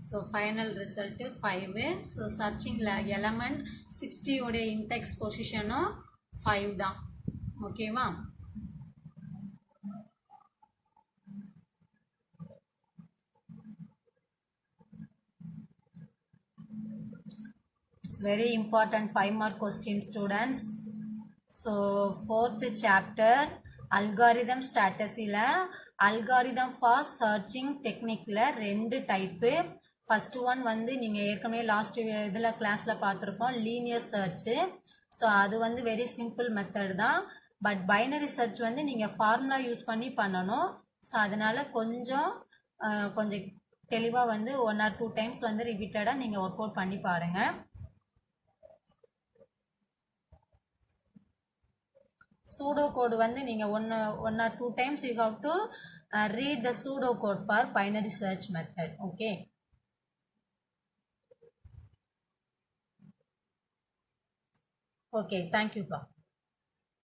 So final result 5. ஸோ சர்ச்சிங்கில் எலமெண்ட் 60 உடைய இன்டெக்ஸ் பொசிஷனும் 5 தான். ஓகேவா? It's very important 5 mark question, students. So 4th chapter algorithm strategy la algorithm for searching technique la 2 type. First one வந்து நீங்க ஏற்கனவே லாஸ்ட் இதுல கிளாஸ்ல பார்த்திருப்போம், லீனியர் சர்ச். ஸோ அது வந்து வெரி சிம்பிள் மெத்தட் தான். பட் பைனரி சர்ச் வந்து நீங்க ஃபார்முலா யூஸ் பண்ணி பண்ணணும். ஸோ அதனால கொஞ்சம் தெளிவாக வந்து 1 or 2 times வந்து ரிப்பீட்டடாக நீங்கள் ஒர்க் அவுட் பண்ணி பாருங்கள். pseudo code வந்து நீங்கள் one or two times you have to read the pseudo code for binary search method. Okay. Okay, thank you, Pa.